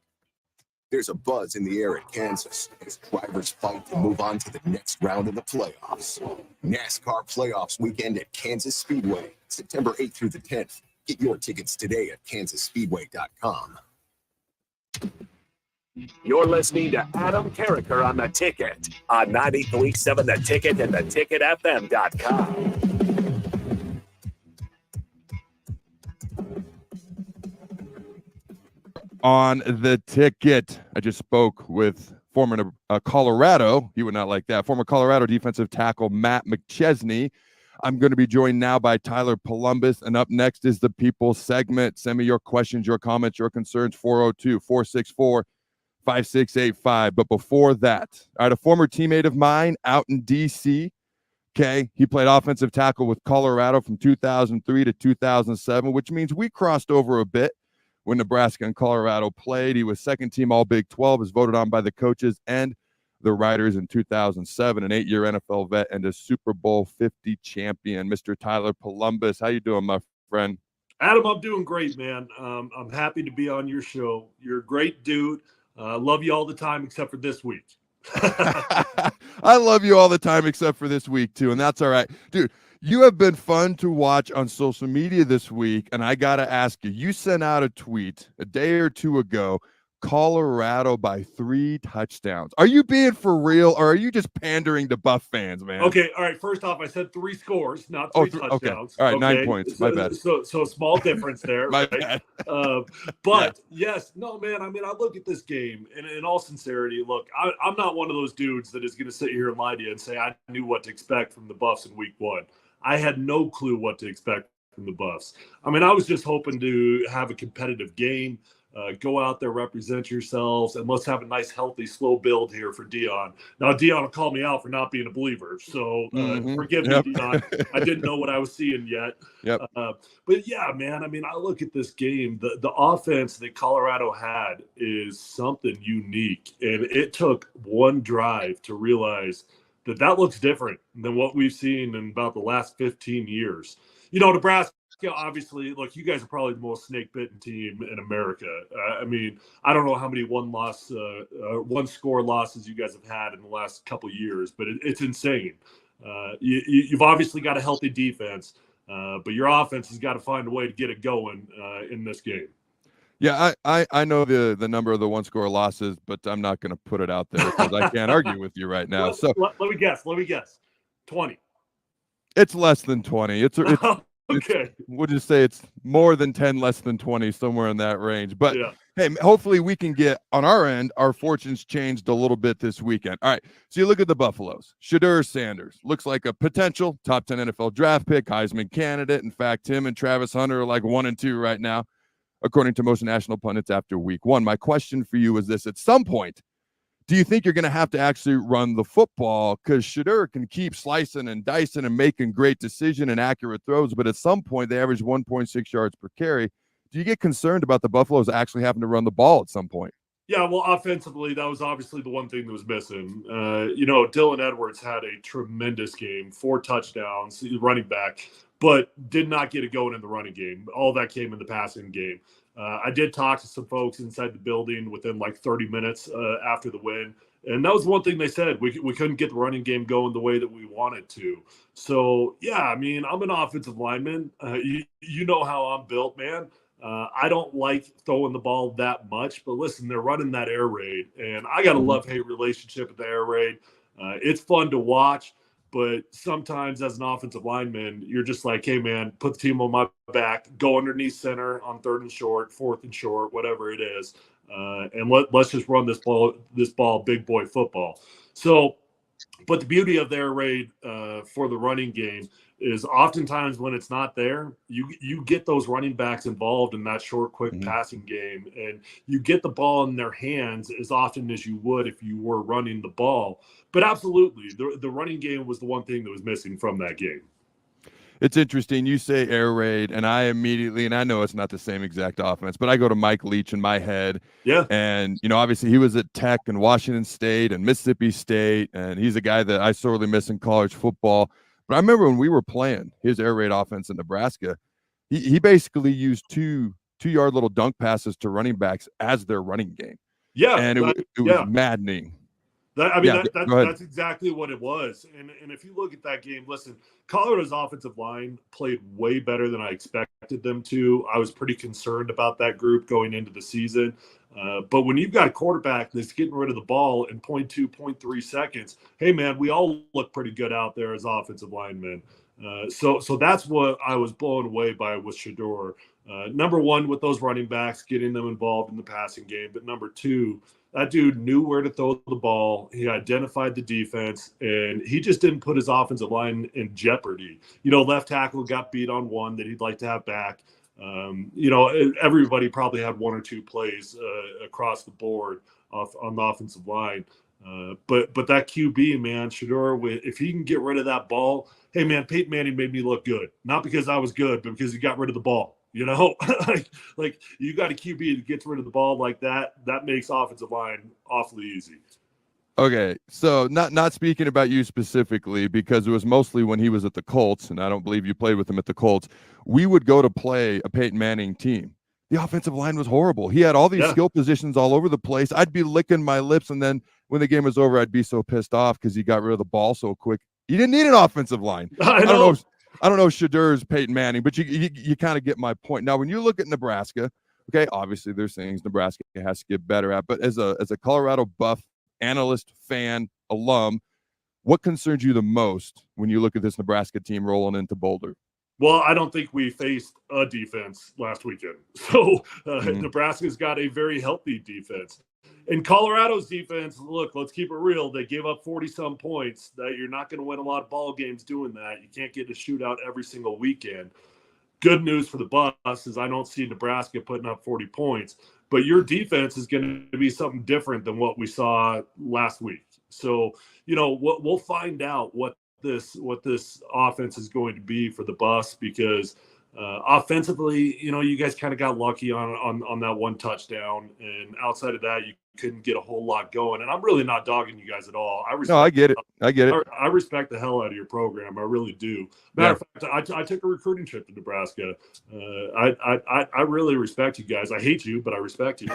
[SPEAKER 19] There's a buzz in the air at Kansas as drivers fight to move on to the next round of the playoffs. NASCAR Playoffs weekend at Kansas Speedway, September 8th through the 10th. Get your tickets today at kansasspeedway.com.
[SPEAKER 3] You're listening to Adam Carriker on The Ticket on 93.7 The Ticket and theticketfm.com.
[SPEAKER 10] On The Ticket, I just spoke with former Colorado, you would not like that, former Colorado defensive tackle Matt McChesney. I'm going to be joined now by Tyler Polumbus, and up next is the People segment. Send me your questions, your comments, your concerns, 402-464-5685. But before that, all right, a former teammate of mine out in D.C., okay, he played offensive tackle with Colorado from 2003 to 2007, which means we crossed over a bit when Nebraska and Colorado played. He was second team All Big 12, was voted on by the coaches and the writers in 2007, an 8-year NFL vet and a Super Bowl 50 champion. Mr. Tyler Polumbus, how you doing, my friend?
[SPEAKER 20] Adam, I'm doing great, man. I'm happy to be on your show. You're a great dude. Love you all the time except for this week.
[SPEAKER 10] I love you all the time except for this week, too, and that's all right. Dude, you have been fun to watch on social media this week, and I got to ask you, you sent out a tweet a day or two ago, Colorado by 3 touchdowns. Are you being for real, or are you just pandering to Buff fans, man?
[SPEAKER 20] Okay, all right. First off, I said 3 scores, not 3 touchdowns.
[SPEAKER 10] Okay, all right, 9 points. My bad.
[SPEAKER 20] So small difference there.
[SPEAKER 10] My
[SPEAKER 20] right?
[SPEAKER 10] bad.
[SPEAKER 20] But yes, no, man. I mean, I look at this game, and in all sincerity, look, I'm not one of those dudes that is going to sit here and lie to you and say I knew what to expect from the Buffs in Week 1. I had no clue what to expect from the Buffs. I mean, I was just hoping to have a competitive game. Go out there, represent yourselves, and let's have a nice, healthy, slow build here for Dion. Now, Dion will call me out for not being a believer, so forgive me, Dion. I didn't know what I was seeing yet. But, yeah, man, I mean, I look at this game. The offense that Colorado had is something unique, and it took one drive to realize that looks different than what we've seen in about the last 15 years. You know, Nebraska, obviously, look, you guys are probably the most snake-bitten team in America. I mean, I don't know how many one-score losses you guys have had in the last couple years, but it's insane. You've obviously got a healthy defense, but your offense has got to find a way to get it going in this game.
[SPEAKER 10] Yeah, I know the number of the one-score losses, but I'm not going to put it out there because I can't argue with you right now.
[SPEAKER 20] Let me guess. 20.
[SPEAKER 10] It's less than 20. It's
[SPEAKER 20] okay.
[SPEAKER 10] We'll just say it's more than 10, less than 20, somewhere in that range. But hey, hopefully we can get on our end, our fortunes changed a little bit this weekend. All right. So you look at the Buffaloes. Shedeur Sanders looks like a potential top 10 NFL draft pick, Heisman candidate. In fact, him and Travis Hunter are like 1 and 2 right now, according to most national pundits after Week 1. My question for you is this: at some point, do you think you're going to have to actually run the football? Because Shedeur can keep slicing and dicing and making great decision and accurate throws, but at some point they average 1.6 yards per carry. Do you get concerned about the Buffaloes actually having to run the ball at some point?
[SPEAKER 20] Yeah, well, offensively, that was obviously the one thing that was missing. You know, Dylan Edwards had a tremendous game, 4 touchdowns, running back, but did not get it going in the running game. All that came in the passing game. I did talk to some folks inside the building within like 30 minutes after the win. And that was one thing they said. We couldn't get the running game going the way that we wanted to. So, yeah, I mean, I'm an offensive lineman. You know how I'm built, man. I don't like throwing the ball that much. But, listen, they're running that air raid. And I got a love-hate relationship with the air raid. It's fun to watch. But sometimes as an offensive lineman, you're just like, hey, man, put the team on my back, go underneath center on 3rd and short, 4th and short, whatever it is. And let's just run this ball, big boy football. So, but the beauty of their raid for the running game is oftentimes when it's not there, you get those running backs involved in that short, quick passing game, and you get the ball in their hands as often as you would if you were running the ball. But absolutely, the running game was the one thing that was missing from that game.
[SPEAKER 10] It's interesting. You say air raid, and I immediately, and I know it's not the same exact offense, but I go to Mike Leach in my head.
[SPEAKER 20] Yeah.
[SPEAKER 10] And, you know, obviously he was at Tech and Washington State and Mississippi State, and he's a guy that I sorely miss in college football. But I remember when we were playing his air raid offense in Nebraska, he basically used two-yard little dunk passes to running backs as their running game.
[SPEAKER 20] Yeah.
[SPEAKER 10] And it was maddening.
[SPEAKER 20] That's exactly what it was. And if you look at that game, listen, Colorado's offensive line played way better than I expected them to. I was pretty concerned about that group going into the season. But when you've got a quarterback that's getting rid of the ball in 0.2, 0.3 seconds, hey, man, we all look pretty good out there as offensive linemen. So that's what I was blown away by with Shedeur. Number one, with those running backs, getting them involved in the passing game. But number two, that dude knew where to throw the ball. He identified the defense, and he just didn't put his offensive line in jeopardy. You know, left tackle got beat on one that he'd like to have back. You know, everybody probably had 1 or 2 plays across the board on the offensive line. But that QB, man, Shedeur, if he can get rid of that ball, hey, man, Peyton Manning made me look good. Not because I was good, but because he got rid of the ball. You know, like you got a QB that gets rid of the ball like that. That makes offensive line awfully easy.
[SPEAKER 10] Okay, so not speaking about you specifically, because it was mostly when he was at the Colts, and I don't believe you played with him at the Colts. We would go to play a Peyton Manning team. The offensive line was horrible. He had all these skill positions all over the place. I'd be licking my lips, and then when the game was over, I'd be so pissed off because he got rid of the ball so quick. You didn't need an offensive line. I don't know Shadur's Peyton Manning, but you kind of get my point. Now, when you look at Nebraska, okay, obviously there's things Nebraska has to get better at, but as a Colorado buff, analyst, fan, alum, what concerns you the most when you look at this Nebraska team rolling into Boulder?
[SPEAKER 20] Well, I don't think we faced a defense last weekend. So Nebraska's got a very healthy defense. And Colorado's defense, look, let's keep it real. They gave up 40-some points. That you're not going to win a lot of ball games doing that. You can't get a shootout every single weekend. Good news for the Buffs is I don't see Nebraska putting up 40 points. But your defense is going to be something different than what we saw last week. So, we'll find out what this offense is going to be for the Buffs, because offensively, you guys kind of got lucky on that one touchdown, and outside of that, you couldn't get a whole lot going. And I'm really not dogging you guys at all.
[SPEAKER 10] I get it.
[SPEAKER 20] I respect the hell out of your program. I really do. Matter of fact, I took a recruiting trip to Nebraska. I really respect you guys. I hate you, but I respect you.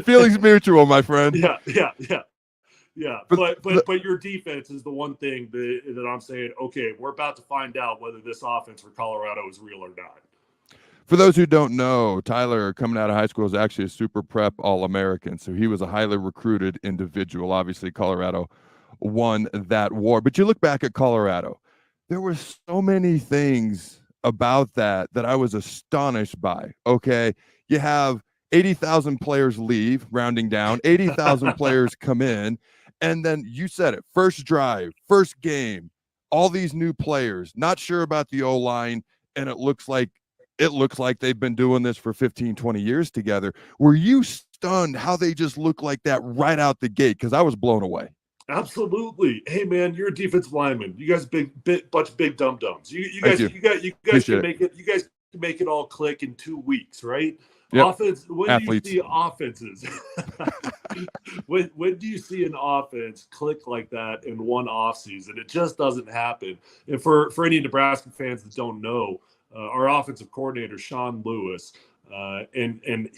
[SPEAKER 10] Feelings mutual, my friend.
[SPEAKER 20] Yeah. But your defense is the one thing that I'm saying, okay, we're about to find out whether this offense for Colorado is real or not.
[SPEAKER 10] For those who don't know, Tyler, coming out of high school, is actually a super prep All-American. So he was a highly recruited individual. Obviously, Colorado won that war. But you look back at Colorado, there were so many things about that I was astonished by. Okay, you have 80,000 players leave, rounding down, 80,000 players come in, and then you said it, first drive, first game, all these new players, not sure about the O-line, and it looks like they've been doing this for 15, 20 years together. Were you stunned how they just look like that right out the gate? Because I was blown away.
[SPEAKER 20] Absolutely. Hey man, you're a defensive lineman. You guys bunch of big dum-dums. You guys can make it. You guys can make it all click in 2 weeks, right?
[SPEAKER 10] Yep.
[SPEAKER 20] Offense. When
[SPEAKER 10] Athletes.
[SPEAKER 20] do you see offenses? when do you see an offense click like that in one offseason? It just doesn't happen. And for any Nebraska fans that don't know, our offensive coordinator, Sean Lewis, and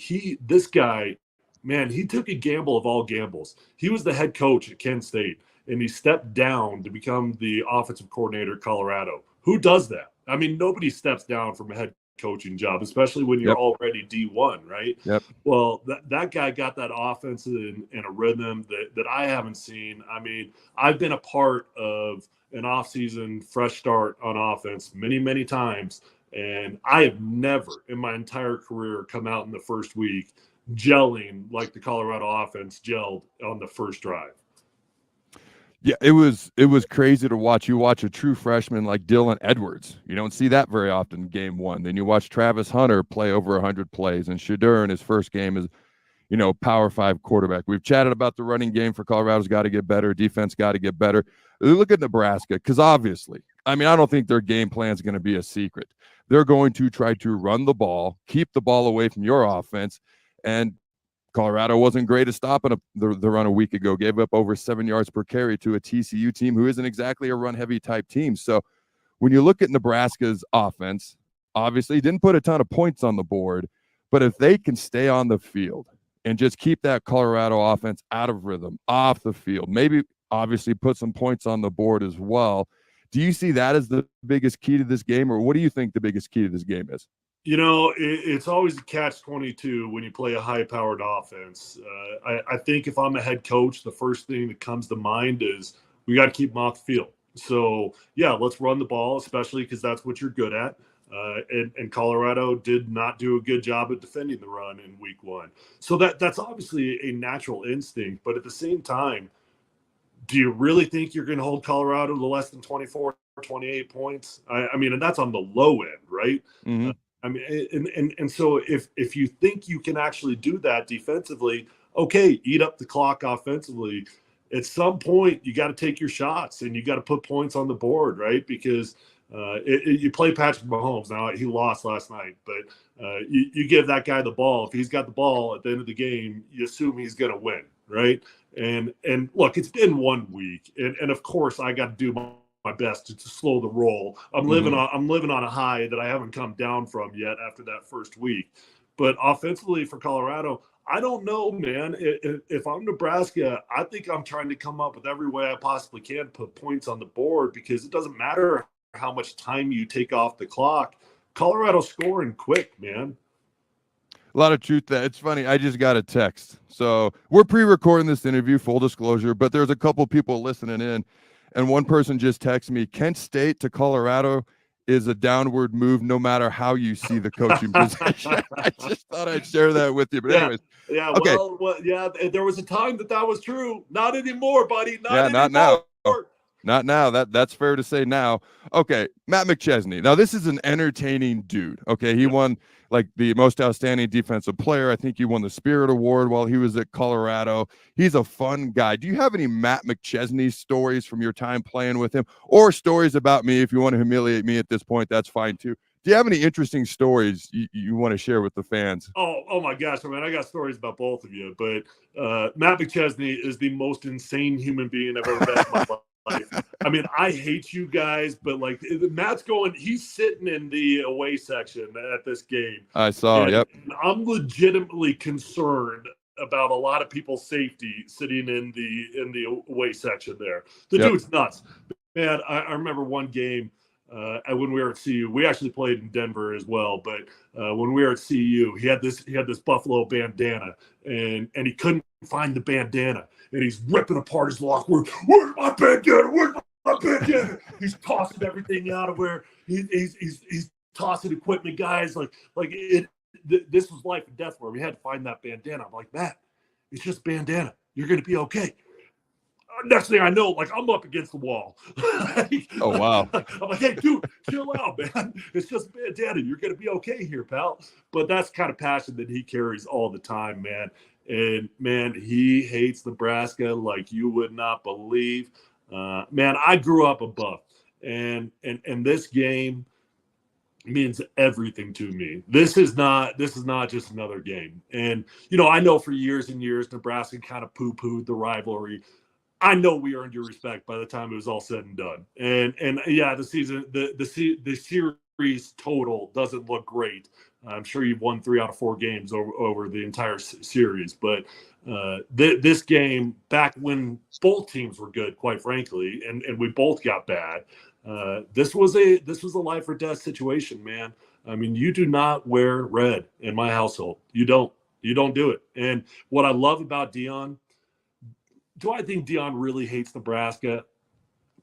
[SPEAKER 20] this guy, man, he took a gamble of all gambles. He was the head coach at Kent State, and he stepped down to become the offensive coordinator at Colorado. Who does that? I mean, nobody steps down from a head coaching job, especially when you're already D1, right?
[SPEAKER 10] Yep.
[SPEAKER 20] Well, that guy got that offense in a rhythm that I haven't seen. I mean, I've been a part of an offseason fresh start on offense many, many times, and I have never in my entire career come out in the first week gelling like the Colorado offense gelled on the first drive.
[SPEAKER 10] Yeah, it was crazy to watch. You watch a true freshman like Dylan Edwards. You don't see that very often game one. Then you watch Travis Hunter play over 100 plays, and Shadur in his first game is, Power 5 quarterback. We've chatted about the running game for Colorado's got to get better. Defense got to get better. Look at Nebraska, because obviously, I don't think their game plan is going to be a secret. They're going to try to run the ball, keep the ball away from your offense, and Colorado wasn't great at stopping the run a week ago, gave up over 7 yards per carry to a TCU team who isn't exactly a run-heavy type team. So when you look at Nebraska's offense, obviously didn't put a ton of points on the board, but if they can stay on the field and just keep that Colorado offense out of rhythm, off the field, maybe obviously put some points on the board as well. Do you see that as the biggest key to this game, or what do you think the biggest key to this game is?
[SPEAKER 20] It's always a catch-22 when you play a high-powered offense. I think if I'm a head coach, the first thing that comes to mind is we got to keep them off the field. So, yeah, let's run the ball, especially because that's what you're good at. And Colorado did not do a good job at defending the run in week one. So that's obviously a natural instinct. But at the same time, do you really think you're going to hold Colorado to less than 24 or 28 points? I mean, and that's on the low end, right?
[SPEAKER 10] Mm-hmm.
[SPEAKER 20] And so if you think you can actually do that defensively, okay, eat up the clock offensively. At some point, you got to take your shots and you got to put points on the board, right? Because you play Patrick Mahomes. Now, he lost last night, but you give that guy the ball. If he's got the ball at the end of the game, you assume he's going to win, right? And look, it's been 1 week, and of course I got to do my best to slow the roll. I'm living on a high that I haven't come down from yet after that first week. But offensively for Colorado, I don't know, man. If I'm Nebraska, I think I'm trying to come up with every way I possibly can to put points on the board, because it doesn't matter how much time you take off the clock. Colorado's scoring quick, man.
[SPEAKER 10] A lot of truth there. It's funny. I just got a text. So we're pre-recording this interview, full disclosure, but there's a couple people listening in, and one person just texted me, Kent State to Colorado is a downward move no matter how you see the coaching position. I just thought I'd share that with you. But anyways.
[SPEAKER 20] Yeah,
[SPEAKER 10] okay.
[SPEAKER 20] well, there was a time that was true. Not anymore, buddy.
[SPEAKER 10] Not now. Not now. That's fair to say now. Okay, Matt McChesney. Now, this is an entertaining dude. Okay, he won like the most outstanding defensive player. I think he won the Spirit Award while he was at Colorado. He's a fun guy. Do you have any Matt McChesney stories from your time playing with him, or stories about me? If you want to humiliate me at this point, that's fine too. Do you have any interesting stories you want to share with the fans?
[SPEAKER 20] Oh my gosh, man, I got stories about both of you. But Matt McChesney is the most insane human being I've ever met in my life. I mean, I hate you guys, but like Matt's he's sitting in the away section at this game.
[SPEAKER 10] I saw,
[SPEAKER 20] and
[SPEAKER 10] yep.
[SPEAKER 20] I'm legitimately concerned about a lot of people's safety sitting in the away section there. The dude's nuts. Man, I remember one game when we were at CU. We actually played in Denver as well, but when we were at CU, he had this Buffalo bandana, and he couldn't find the bandana. And he's ripping apart his locker. Where's my bandana? Where's my bandana? He's tossing everything out of where he's tossing equipment, guys. This was life and death for him. We had to find that bandana. I'm like, Matt, it's just bandana. You're gonna be okay. Next thing I know, like I'm up against the wall.
[SPEAKER 10] Oh wow!
[SPEAKER 20] I'm like, hey, dude, chill out, man. It's just bandana. You're gonna be okay here, pal. But that's kind of passion that he carries all the time, man. And man, he hates Nebraska like you would not believe. Man, I grew up a Buff, and this game means everything to me. This is not just another game. And I know for years and years Nebraska kind of poo-pooed the rivalry. I know we earned your respect by the time it was all said and done. And yeah, the season, the series total doesn't look great. I'm sure you've won 3 out of 4 games over the entire series, but this game, back when both teams were good, quite frankly, and we both got bad, this was a life or death situation, man. I mean, you do not wear red in my household. You don't do it. And what I love about Dion, do I think Dion really hates Nebraska?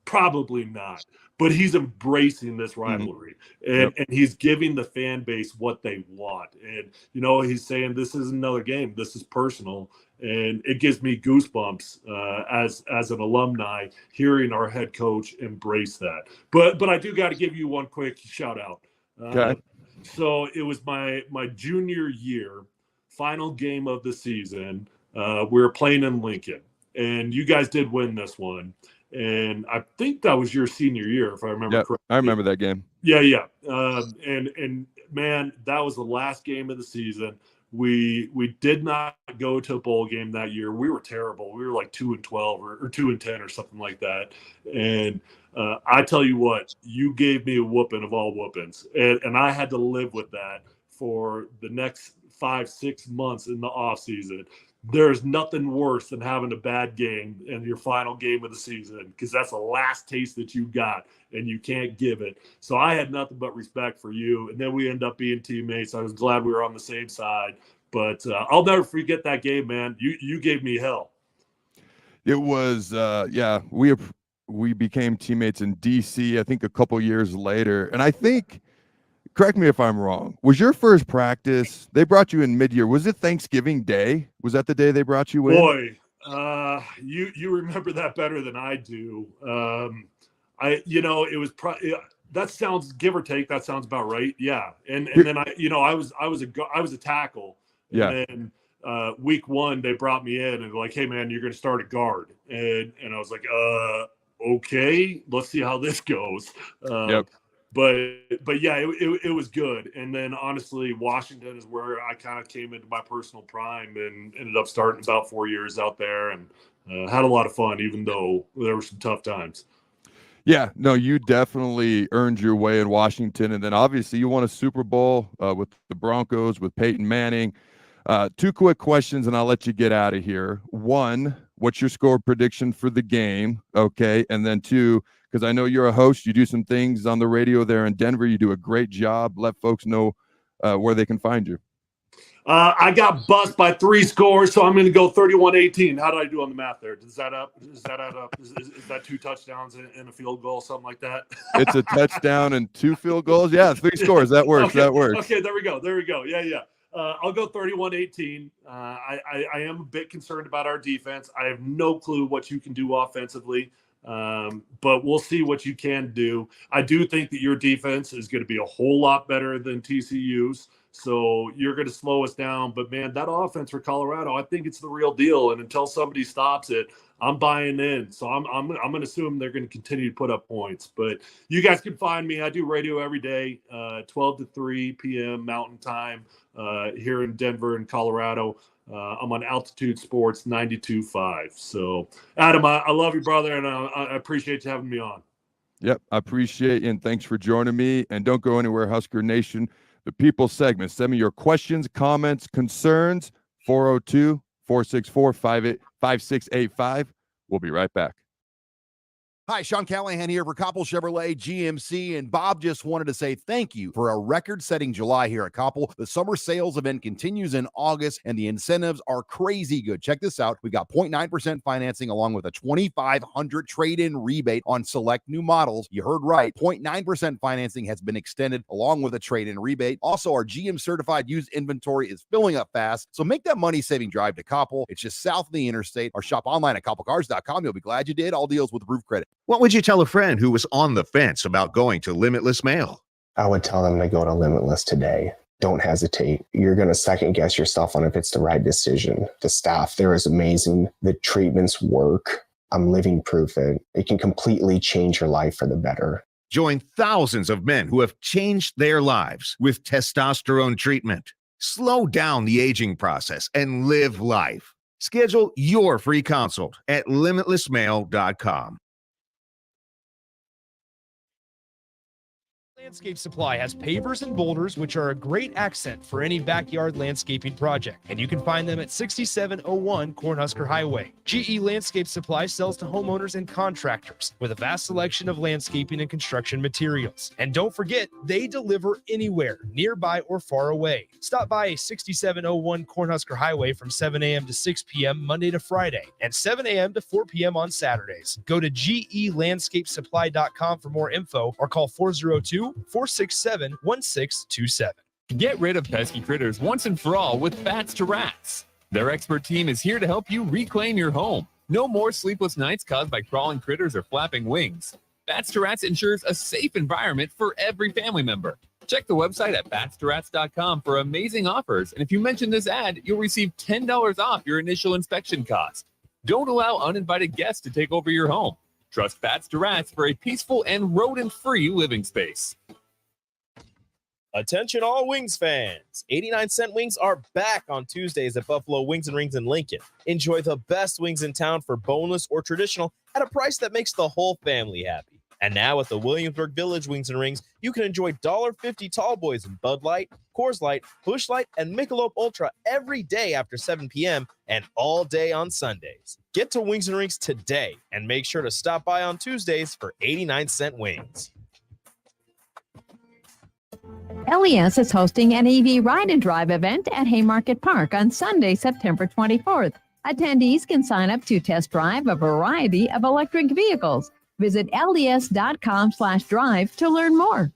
[SPEAKER 20] Probably not. But he's embracing this rivalry, and he's giving the fan base what they want. And, he's saying this is another game. This is personal. And it gives me goosebumps as an alumni hearing our head coach embrace that. But I do got to give you one quick shout out.
[SPEAKER 10] Okay.
[SPEAKER 20] So it was my junior year, final game of the season. We were playing in Lincoln, and you guys did win this one. And I think that was your senior year, if I remember correctly.
[SPEAKER 10] I remember that game.
[SPEAKER 20] Yeah. And man, that was the last game of the season. We did not go to a bowl game that year. We were terrible. We were like 2-12 or 2-10 or something like that. And I tell you what, you gave me a whooping of all whoopings, and I had to live with that for the next 5-6 months in the off season. There's nothing worse than having a bad game in your final game of the season, because that's the last taste that you got and you can't give it. So I had nothing but respect for you. And then we end up being teammates. I was glad we were on the same side, but I'll never forget that game, man. You gave me hell.
[SPEAKER 10] It was, we became teammates in DC, I think a couple years later. And I think, correct me if I'm wrong, was your first practice, they brought you in mid-year, was it Thanksgiving Day? Was that the day they brought you in?
[SPEAKER 20] Boy, you remember that better than I do. It was that sounds, give or take, that sounds about right. Yeah. And then I was a tackle.
[SPEAKER 10] Yeah.
[SPEAKER 20] And then week 1 they brought me in and like, hey man, you're going to start at guard. And I was like, okay, let's see how this goes.
[SPEAKER 10] Yep.
[SPEAKER 20] But yeah, it was good. And then honestly, Washington is where I kind of came into my personal prime and ended up starting about 4 years out there and had a lot of fun, even though there were some tough times.
[SPEAKER 10] Yeah, no, you definitely earned your way in Washington. And then obviously you won a Super Bowl with the Broncos, with Peyton Manning. 2 quick questions, and I'll let you get out of here. 1, what's your score prediction for the game? Okay. And then 2, because I know you're a host, you do some things on the radio there in Denver. You do a great job. Let folks know where they can find you.
[SPEAKER 20] I got bust by 3 scores, so I'm going to go 31-18. How did I do on the math there? Does that up? Is that 2 touchdowns and a field goal, something like that?
[SPEAKER 10] It's a touchdown and 2 field goals. Yeah, 3 scores. That works.
[SPEAKER 20] Okay.
[SPEAKER 10] That works.
[SPEAKER 20] Okay, there we go. Yeah. I'll go 31-18. I am a bit concerned about our defense. I have no clue what you can do offensively, but we'll see what you can do. I do think that your defense is going to be a whole lot better than TCU's, so you're going to slow us down. But, man, that offense for Colorado, I think it's the real deal, and until somebody stops it, I'm buying in. So I'm going to assume they're going to continue to put up points. But you guys can find me. I do radio every day, 12 to 3 p.m. Mountain Time here in Denver and Colorado. I'm on Altitude Sports 92.5. So, Adam, I love you, brother, and I appreciate you having me on.
[SPEAKER 10] Yep, I appreciate you, and thanks for joining me. And don't go anywhere, Husker Nation. The People segment. Send me your questions, comments, concerns, 402-464-5685. We'll be right back.
[SPEAKER 21] Hi, Sean Callahan here for Koppel Chevrolet GMC, and Bob just wanted to say thank you for a record-setting July here at Koppel. The summer sales event continues in August, and the incentives are crazy good. Check this out. We got 0.9% financing along with a $2,500 trade-in rebate on select new models. You heard right. 0.9% financing has been extended along with a trade-in rebate. Also, our GM-certified used inventory is filling up fast, so make that money-saving drive to Koppel. It's just south of the interstate, or shop online at koppelcars.com. You'll be glad you did. All deals with approved credit.
[SPEAKER 15] What would you tell a friend who was on the fence about going to Limitless Mail?
[SPEAKER 16] I would tell them to go to Limitless today. Don't hesitate. You're going to second guess yourself on if it's the right decision. The staff there is amazing. The treatments work. I'm living proof it can completely change your life for the better.
[SPEAKER 15] Join thousands of men who have changed their lives with testosterone treatment. Slow down the aging process and live life. Schedule your free consult at limitlessmail.com.
[SPEAKER 7] Landscape Supply has pavers and boulders, which are a great accent for any backyard landscaping project, and you can find them at 6701 Cornhusker Highway. GE Landscape Supply sells to homeowners and contractors with a vast selection of landscaping and construction materials. And don't forget, they deliver anywhere, nearby or far away. Stop by 6701 Cornhusker Highway from 7 a.m. to 6 p.m. Monday to Friday, and 7 a.m. to 4 p.m. on Saturdays. Go to gelandscapesupply.com for more info or call 402-467-1627.
[SPEAKER 1] Get rid of pesky critters once and for all with Bats to Rats. Their expert team is here to help you reclaim your home. No more sleepless nights caused by crawling critters or flapping wings. Bats to Rats ensures a safe environment for every family member. Check the website at batstoRats.com for amazing offers, and if you mention this ad, you'll receive $10 off your initial inspection cost. Don't allow uninvited guests to take over your home. Trust Bats to Rats for a peaceful and rodent-free living space.
[SPEAKER 8] Attention all Wings fans. 89-cent wings are back on Tuesdays at Buffalo Wings and Rings in Lincoln. Enjoy the best wings in town for boneless or traditional at a price that makes the whole family happy. And now at the Williamsburg Village Wings and Rings, you can enjoy $1.50 tall boys in Bud Light, Coors Light, Busch Light, and Michelob Ultra every day after 7 p.m. and all day on Sundays. Get to Wings and Rings today and make sure to stop by on Tuesdays for 89-cent wings.
[SPEAKER 22] LES is hosting an EV Ride and Drive event at Haymarket Park on Sunday, September 24th. Attendees can sign up to test drive a variety of electric vehicles. Visit les.com/drive to learn more.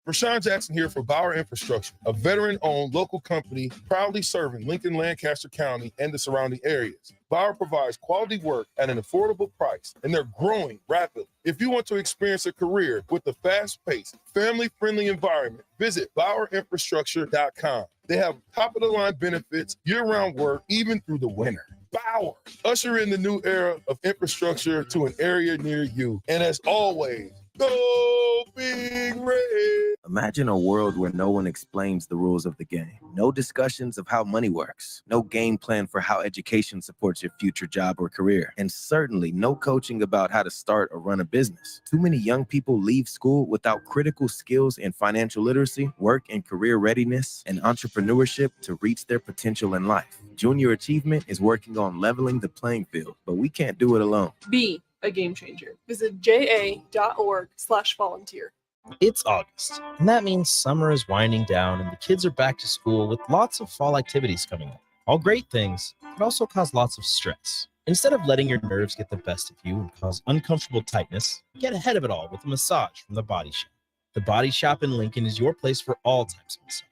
[SPEAKER 23] Rashawn Jackson here for Bauer Infrastructure, a veteran-owned local company proudly serving Lincoln, Lancaster County, and the surrounding areas. Bauer provides quality work at an affordable price, and they're growing rapidly. If you want to experience a career with a fast-paced, family-friendly environment, visit BauerInfrastructure.com. They have top-of-the-line benefits, year-round work, even through the winter. Bauer, usher in the new era of infrastructure to an area near you. And as always, Go Big Red.
[SPEAKER 2] Imagine a world where no one explains the rules of the game. No discussions of how money works. No game plan for how education supports your future job or career. And certainly no coaching about how to start or run a business. Too many young people leave school without critical skills in financial literacy, work and career readiness, and entrepreneurship to reach their potential in life. Junior Achievement is working on leveling the playing field, but we can't do it alone.
[SPEAKER 4] Be a game changer. Visit ja.org/volunteer.
[SPEAKER 8] It's August, and that means summer is winding down and the kids are back to school with lots of fall activities coming up. All great things, but also cause lots of stress. Instead of letting your nerves get the best of you and cause uncomfortable tightness, get ahead of it all with a massage from The Body Shop. The Body Shop in Lincoln is your place for all types of massages.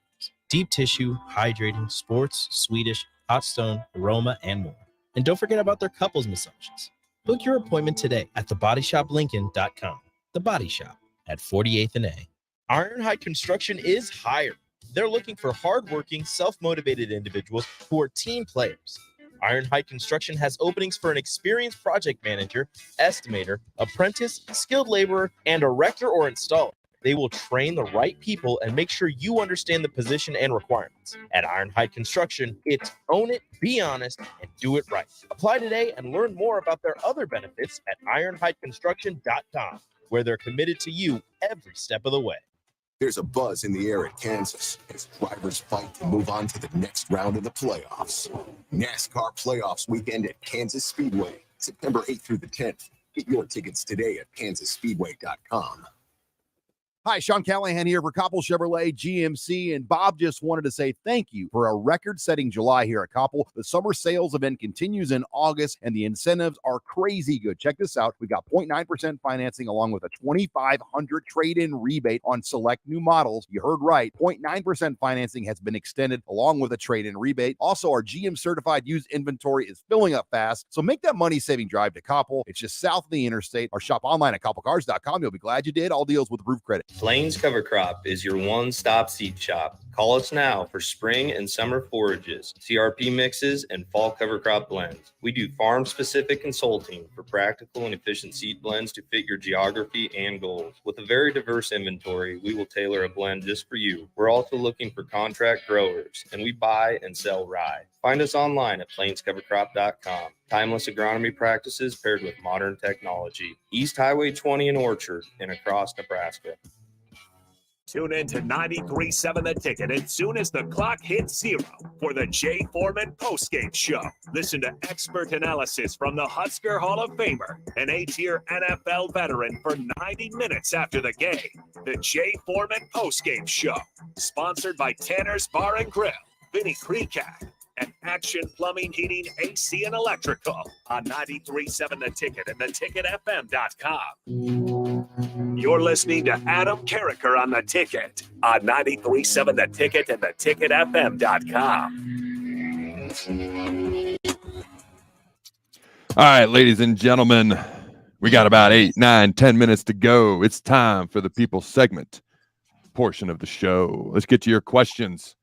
[SPEAKER 8] Deep tissue, hydrating, sports, Swedish, hot stone, aroma, and more. And don't forget about their couples massages. Book your appointment today at thebodyshoplincoln.com. The Body Shop at 48th and A. Ironhide Construction is hiring. They're looking for hardworking, self-motivated individuals who are team players. Ironhide Construction has openings for an experienced project manager, estimator, apprentice, skilled laborer, and erector or installer. They will train the right people and make sure you understand the position and requirements. At Ironhide Construction, it's own it, be honest, and do it right. Apply today and learn more about their other benefits at ironhideconstruction.com, where they're committed to you every step of the way.
[SPEAKER 19] There's a buzz in the air at Kansas as drivers fight to move on to the next round of the playoffs. NASCAR Playoffs weekend at Kansas Speedway, September 8th through the 10th. Get your tickets today at kansasspeedway.com.
[SPEAKER 21] Hi, Sean Callahan here for Koppel Chevrolet GMC, and Bob just wanted to say thank you for a record-setting July here at Koppel. The summer sales event continues in August, and the incentives are crazy good. Check this out. We got 0.9% financing along with a $2,500 trade-in rebate on select new models. You heard right. 0.9% financing has been extended along with a trade-in rebate. Also, our GM-certified used inventory is filling up fast, so make that money-saving drive to Koppel. It's just south of the interstate, or shop online at koppelcars.com. You'll be glad you did. All deals with approved credit.
[SPEAKER 5] Plains Cover Crop is your one-stop seed shop. Call us now for spring and summer forages, CRP mixes, and fall cover crop blends. We do farm-specific consulting for practical and efficient seed blends to fit your geography and goals. With a very diverse inventory, we will tailor a blend just for you. We're also looking for contract growers, and we buy and sell rye. Find us online at plainscovercrop.com. Timeless agronomy practices paired with modern technology. East Highway 20 in Orchard and across Nebraska.
[SPEAKER 3] Tune in to 93.7 The Ticket as soon as the clock hits 0 for the Jay Foreman postgame show. Listen to expert analysis from the Husker Hall of Famer, an 8-year NFL veteran for 90 minutes after the game. The Jay Foreman postgame show, sponsored by Tanner's Bar and Grill, Vinny Kreekak, and Action Plumbing, Heating, AC, and Electrical on 93.7 The Ticket and theticketfm.com. You're listening to Adam Carriker on The Ticket on 93.7 The Ticket and theticketfm.com.
[SPEAKER 10] All right, ladies and gentlemen, we got about 8, 9, 10 minutes to go. It's time for the people segment portion of the show. Let's get to your questions,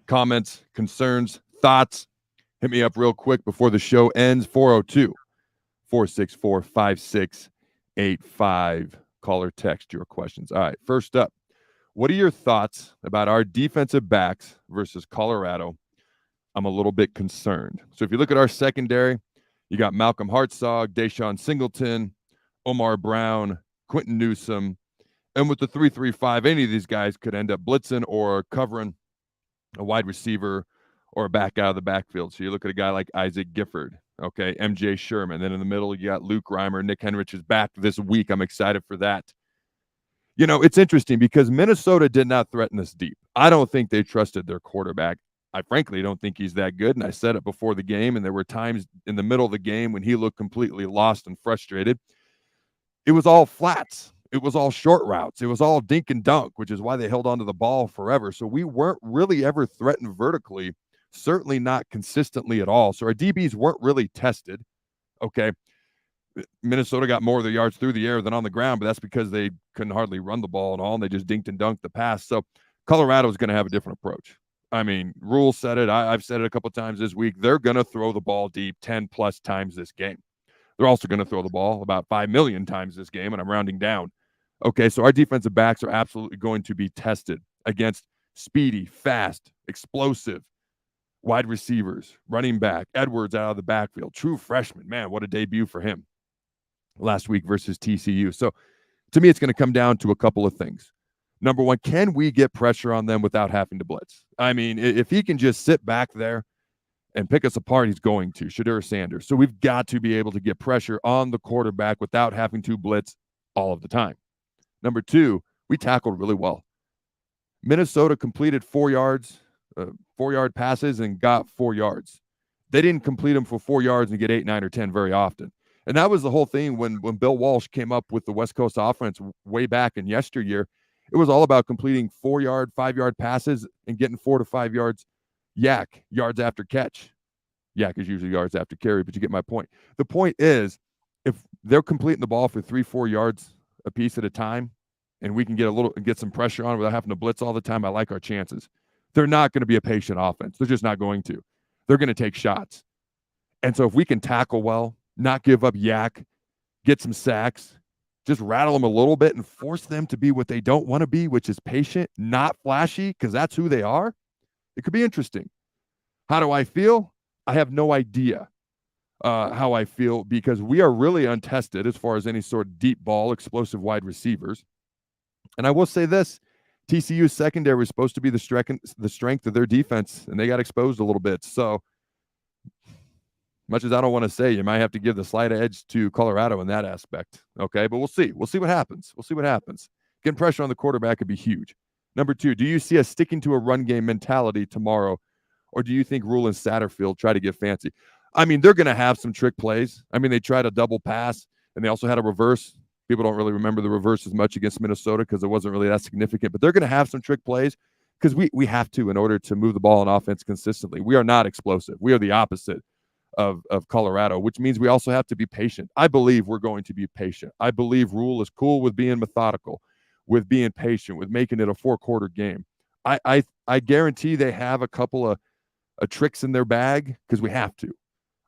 [SPEAKER 10] comments, concerns, thoughts. Hit me up real quick before the show ends. 402-464-5685. Call or text your questions. All right, first up, what are your thoughts about our defensive backs versus Colorado? I'm a little bit concerned. So if you look at our secondary, you got Malcolm Hartzog, Deshaun Singleton, Omar Brown, Quentin Newsome, and with the 3-3-5, any of these guys could end up blitzing or covering a wide receiver or a back out of the backfield. So you look at a guy like Isaac Gifford, okay, MJ Sherman. Then in the middle, you got Luke Reimer. Nick Henrich is back this week. I'm excited for that. You know, it's interesting because Minnesota did not threaten us deep. I don't think they trusted their quarterback. I frankly don't think he's that good, and I said it before the game, and there were times in the middle of the game when he looked completely lost and frustrated. It was all flats. It was all short routes. It was all dink and dunk, which is why they held onto the ball forever. So we weren't really ever threatened vertically, certainly not consistently at all. So our DBs weren't really tested, okay? Minnesota got more of their yards through the air than on the ground, but that's because they couldn't hardly run the ball at all, and they just dinked and dunked the pass. So Colorado's going to have a different approach. I mean, Rule said it. I've said it a couple of times this week. They're going to throw the ball deep 10-plus times this game. They're also going to throw the ball about 5 million times this game, and I'm rounding down. Okay, so our defensive backs are absolutely going to be tested against speedy, fast, explosive wide receivers, running back, Edwards out of the backfield, true freshman. Man, what a debut for him last week versus TCU. So to me, it's going to come down to a couple of things. Number one, can we get pressure on them without having to blitz? I mean, if he can just sit back there and pick us apart, he's going to, Shedeur Sanders. So we've got to be able to get pressure on the quarterback without having to blitz all of the time. Number two, we tackled really well. Minnesota completed 4-yard passes and got 4 yards. They didn't complete them for 4 yards and get 8, 9, or 10 very often. And that was the whole thing when Bill Walsh came up with the West Coast offense way back in yesteryear. It was all about completing 4-yard, 5-yard passes and getting 4 to 5 yards yards after catch. Yak is usually yards after carry, but you get my point. The point is, if they're completing the ball for 3-4 yards a piece at a time, and we can get some pressure on it without having to blitz all the time, I like our chances. They're not going to be a patient offense. They're just not going to. They're going to take shots. And so if we can tackle well, not give up yak, get some sacks, just rattle them a little bit and force them to be what they don't want to be, which is patient, not flashy, because that's who they are, it could be interesting. How do I feel? I have no idea how I feel, because we are really untested as far as any sort of deep ball, explosive wide receivers. And I will say this, TCU's secondary was supposed to be the strength of their defense, and they got exposed a little bit. So much as I don't want to say, you might have to give the slight edge to Colorado in that aspect. Okay, but we'll see. We'll see what happens. We'll see what happens. Getting pressure on the quarterback could be huge. Number two, do you see us sticking to a run game mentality tomorrow, or do you think Rule and Satterfield try to get fancy? I mean, they're going to have some trick plays. I mean, they tried a double pass, and they also had a reverse. People don't really remember the reverse as much against Minnesota because it wasn't really that significant. But they're going to have some trick plays because we have to in order to move the ball on offense consistently. We are not explosive. We are the opposite of Colorado, which means we also have to be patient. I believe we're going to be patient. I believe Rule is cool with being methodical, with being patient, with making it a 4-quarter game. I guarantee they have a couple of tricks in their bag because we have to.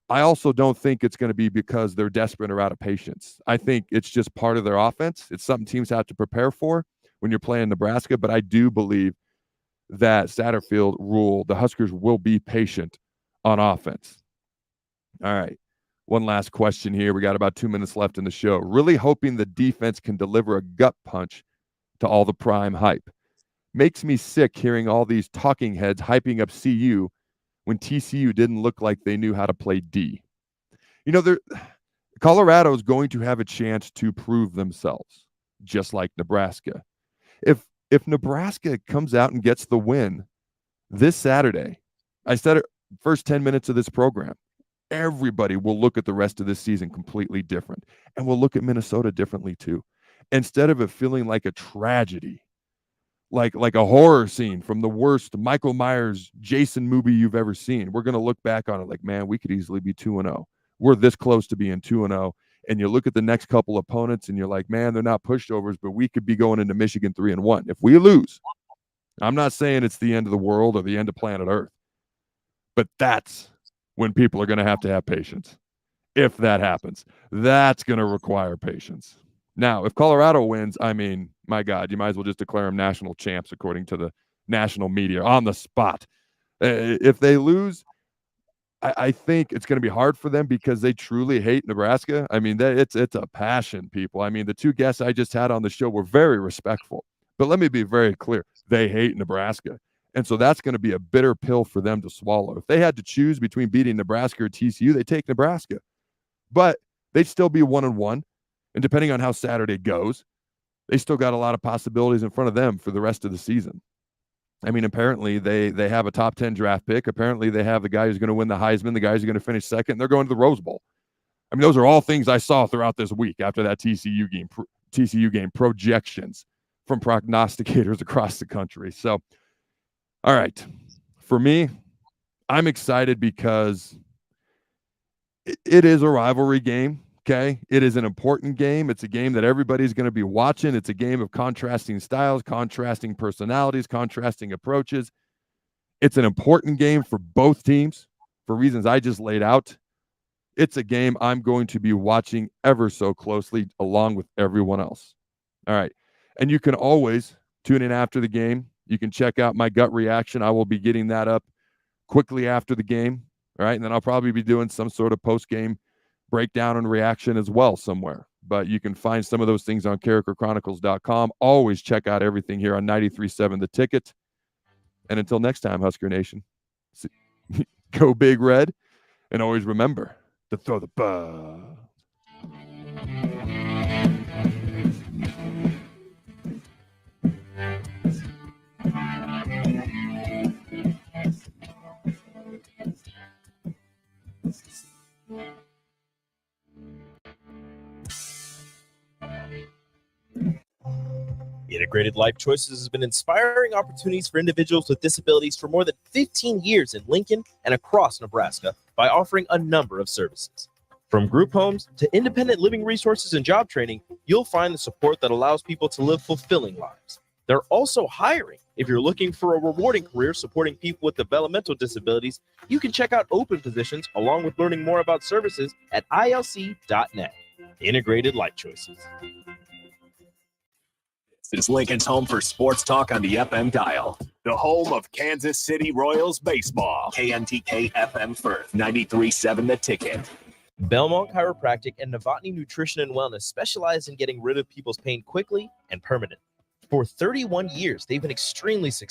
[SPEAKER 10] I also don't think it's going to be because they're desperate or out of patience. I think it's just part of their offense. It's something teams have to prepare for when you're playing Nebraska, but I do believe that Satterfield, Rule, the Huskers will be patient on offense. All right, one last question here. We got about 2 minutes left in the show. Really hoping the defense can deliver a gut punch to all the prime hype. Makes me sick hearing all these talking heads hyping up CU when TCU didn't look like they knew how to play D. You know, Colorado is going to have a chance to prove themselves, just like Nebraska. If Nebraska comes out and gets the win this Saturday, I said it first 10 minutes of this program, everybody will look at the rest of this season completely different. And we'll look at Minnesota differently too. Instead of it feeling like a tragedy, like a horror scene from the worst Michael Myers Jason movie you've ever seen, we're going to look back on it like, man, we could easily be 2-0. We're this close to being 2-0. And you look at the next couple opponents and you're like, man, they're not pushovers, but we could be going into Michigan 3-1. If we lose, I'm not saying it's the end of the world or the end of planet Earth, but that's when people are going to have patience. If that happens, that's going to require patience. Now, if Colorado wins, I mean, my God, you might as well just declare them national champs according to the national media on the spot. If they lose, I think it's going to be hard for them because they truly hate Nebraska. I mean, it's a passion, people. I mean, the two guests I just had on the show were very respectful. But let me be very clear. They hate Nebraska. And so that's going to be a bitter pill for them to swallow. If they had to choose between beating Nebraska or TCU, they take Nebraska. But they'd still be 1-1. And depending on how Saturday goes, they still got a lot of possibilities in front of them for the rest of the season. I mean, apparently they have a top 10 draft pick. Apparently they have the guy who's going to win the Heisman, the guys who are going to finish second. They're going to the Rose Bowl. I mean, those are all things I saw throughout this week after that TCU game projections from prognosticators across the country. So, all right, for me, I'm excited because it is a rivalry game. Okay, it is an important game. It's a game that everybody's going to be watching. It's a game of contrasting styles, contrasting personalities, contrasting approaches. It's an important game for both teams for reasons I just laid out. It's a game I'm going to be watching ever so closely along with everyone else. All right. And you can always tune in after the game. You can check out my gut reaction. I will be getting that up quickly after the game. All right. And then I'll probably be doing some sort of post-game breakdown and reaction as well somewhere. But you can find some of those things on CarrikerChronicles.com. Always check out everything here on 93.7 The Ticket. And until next time, Husker Nation, go Big Red, and always remember to throw the ball.
[SPEAKER 8] Integrated Life Choices has been inspiring opportunities for individuals with disabilities for more than 15 years in Lincoln and across Nebraska by offering a number of services. From group homes to independent living resources and job training, you'll find the support that allows people to live fulfilling lives. They're also hiring. If you're looking for a rewarding career supporting people with developmental disabilities, you can check out open positions along with learning more about services at ilc.net. Integrated Life Choices.
[SPEAKER 3] This is Lincoln's home for sports talk on the FM dial. The home of Kansas City Royals baseball. KNTK FM Firth, 93.7 The Ticket.
[SPEAKER 8] Belmont Chiropractic and Novotny Nutrition and Wellness specialize in getting rid of people's pain quickly and permanently. For 31 years, they've been extremely successful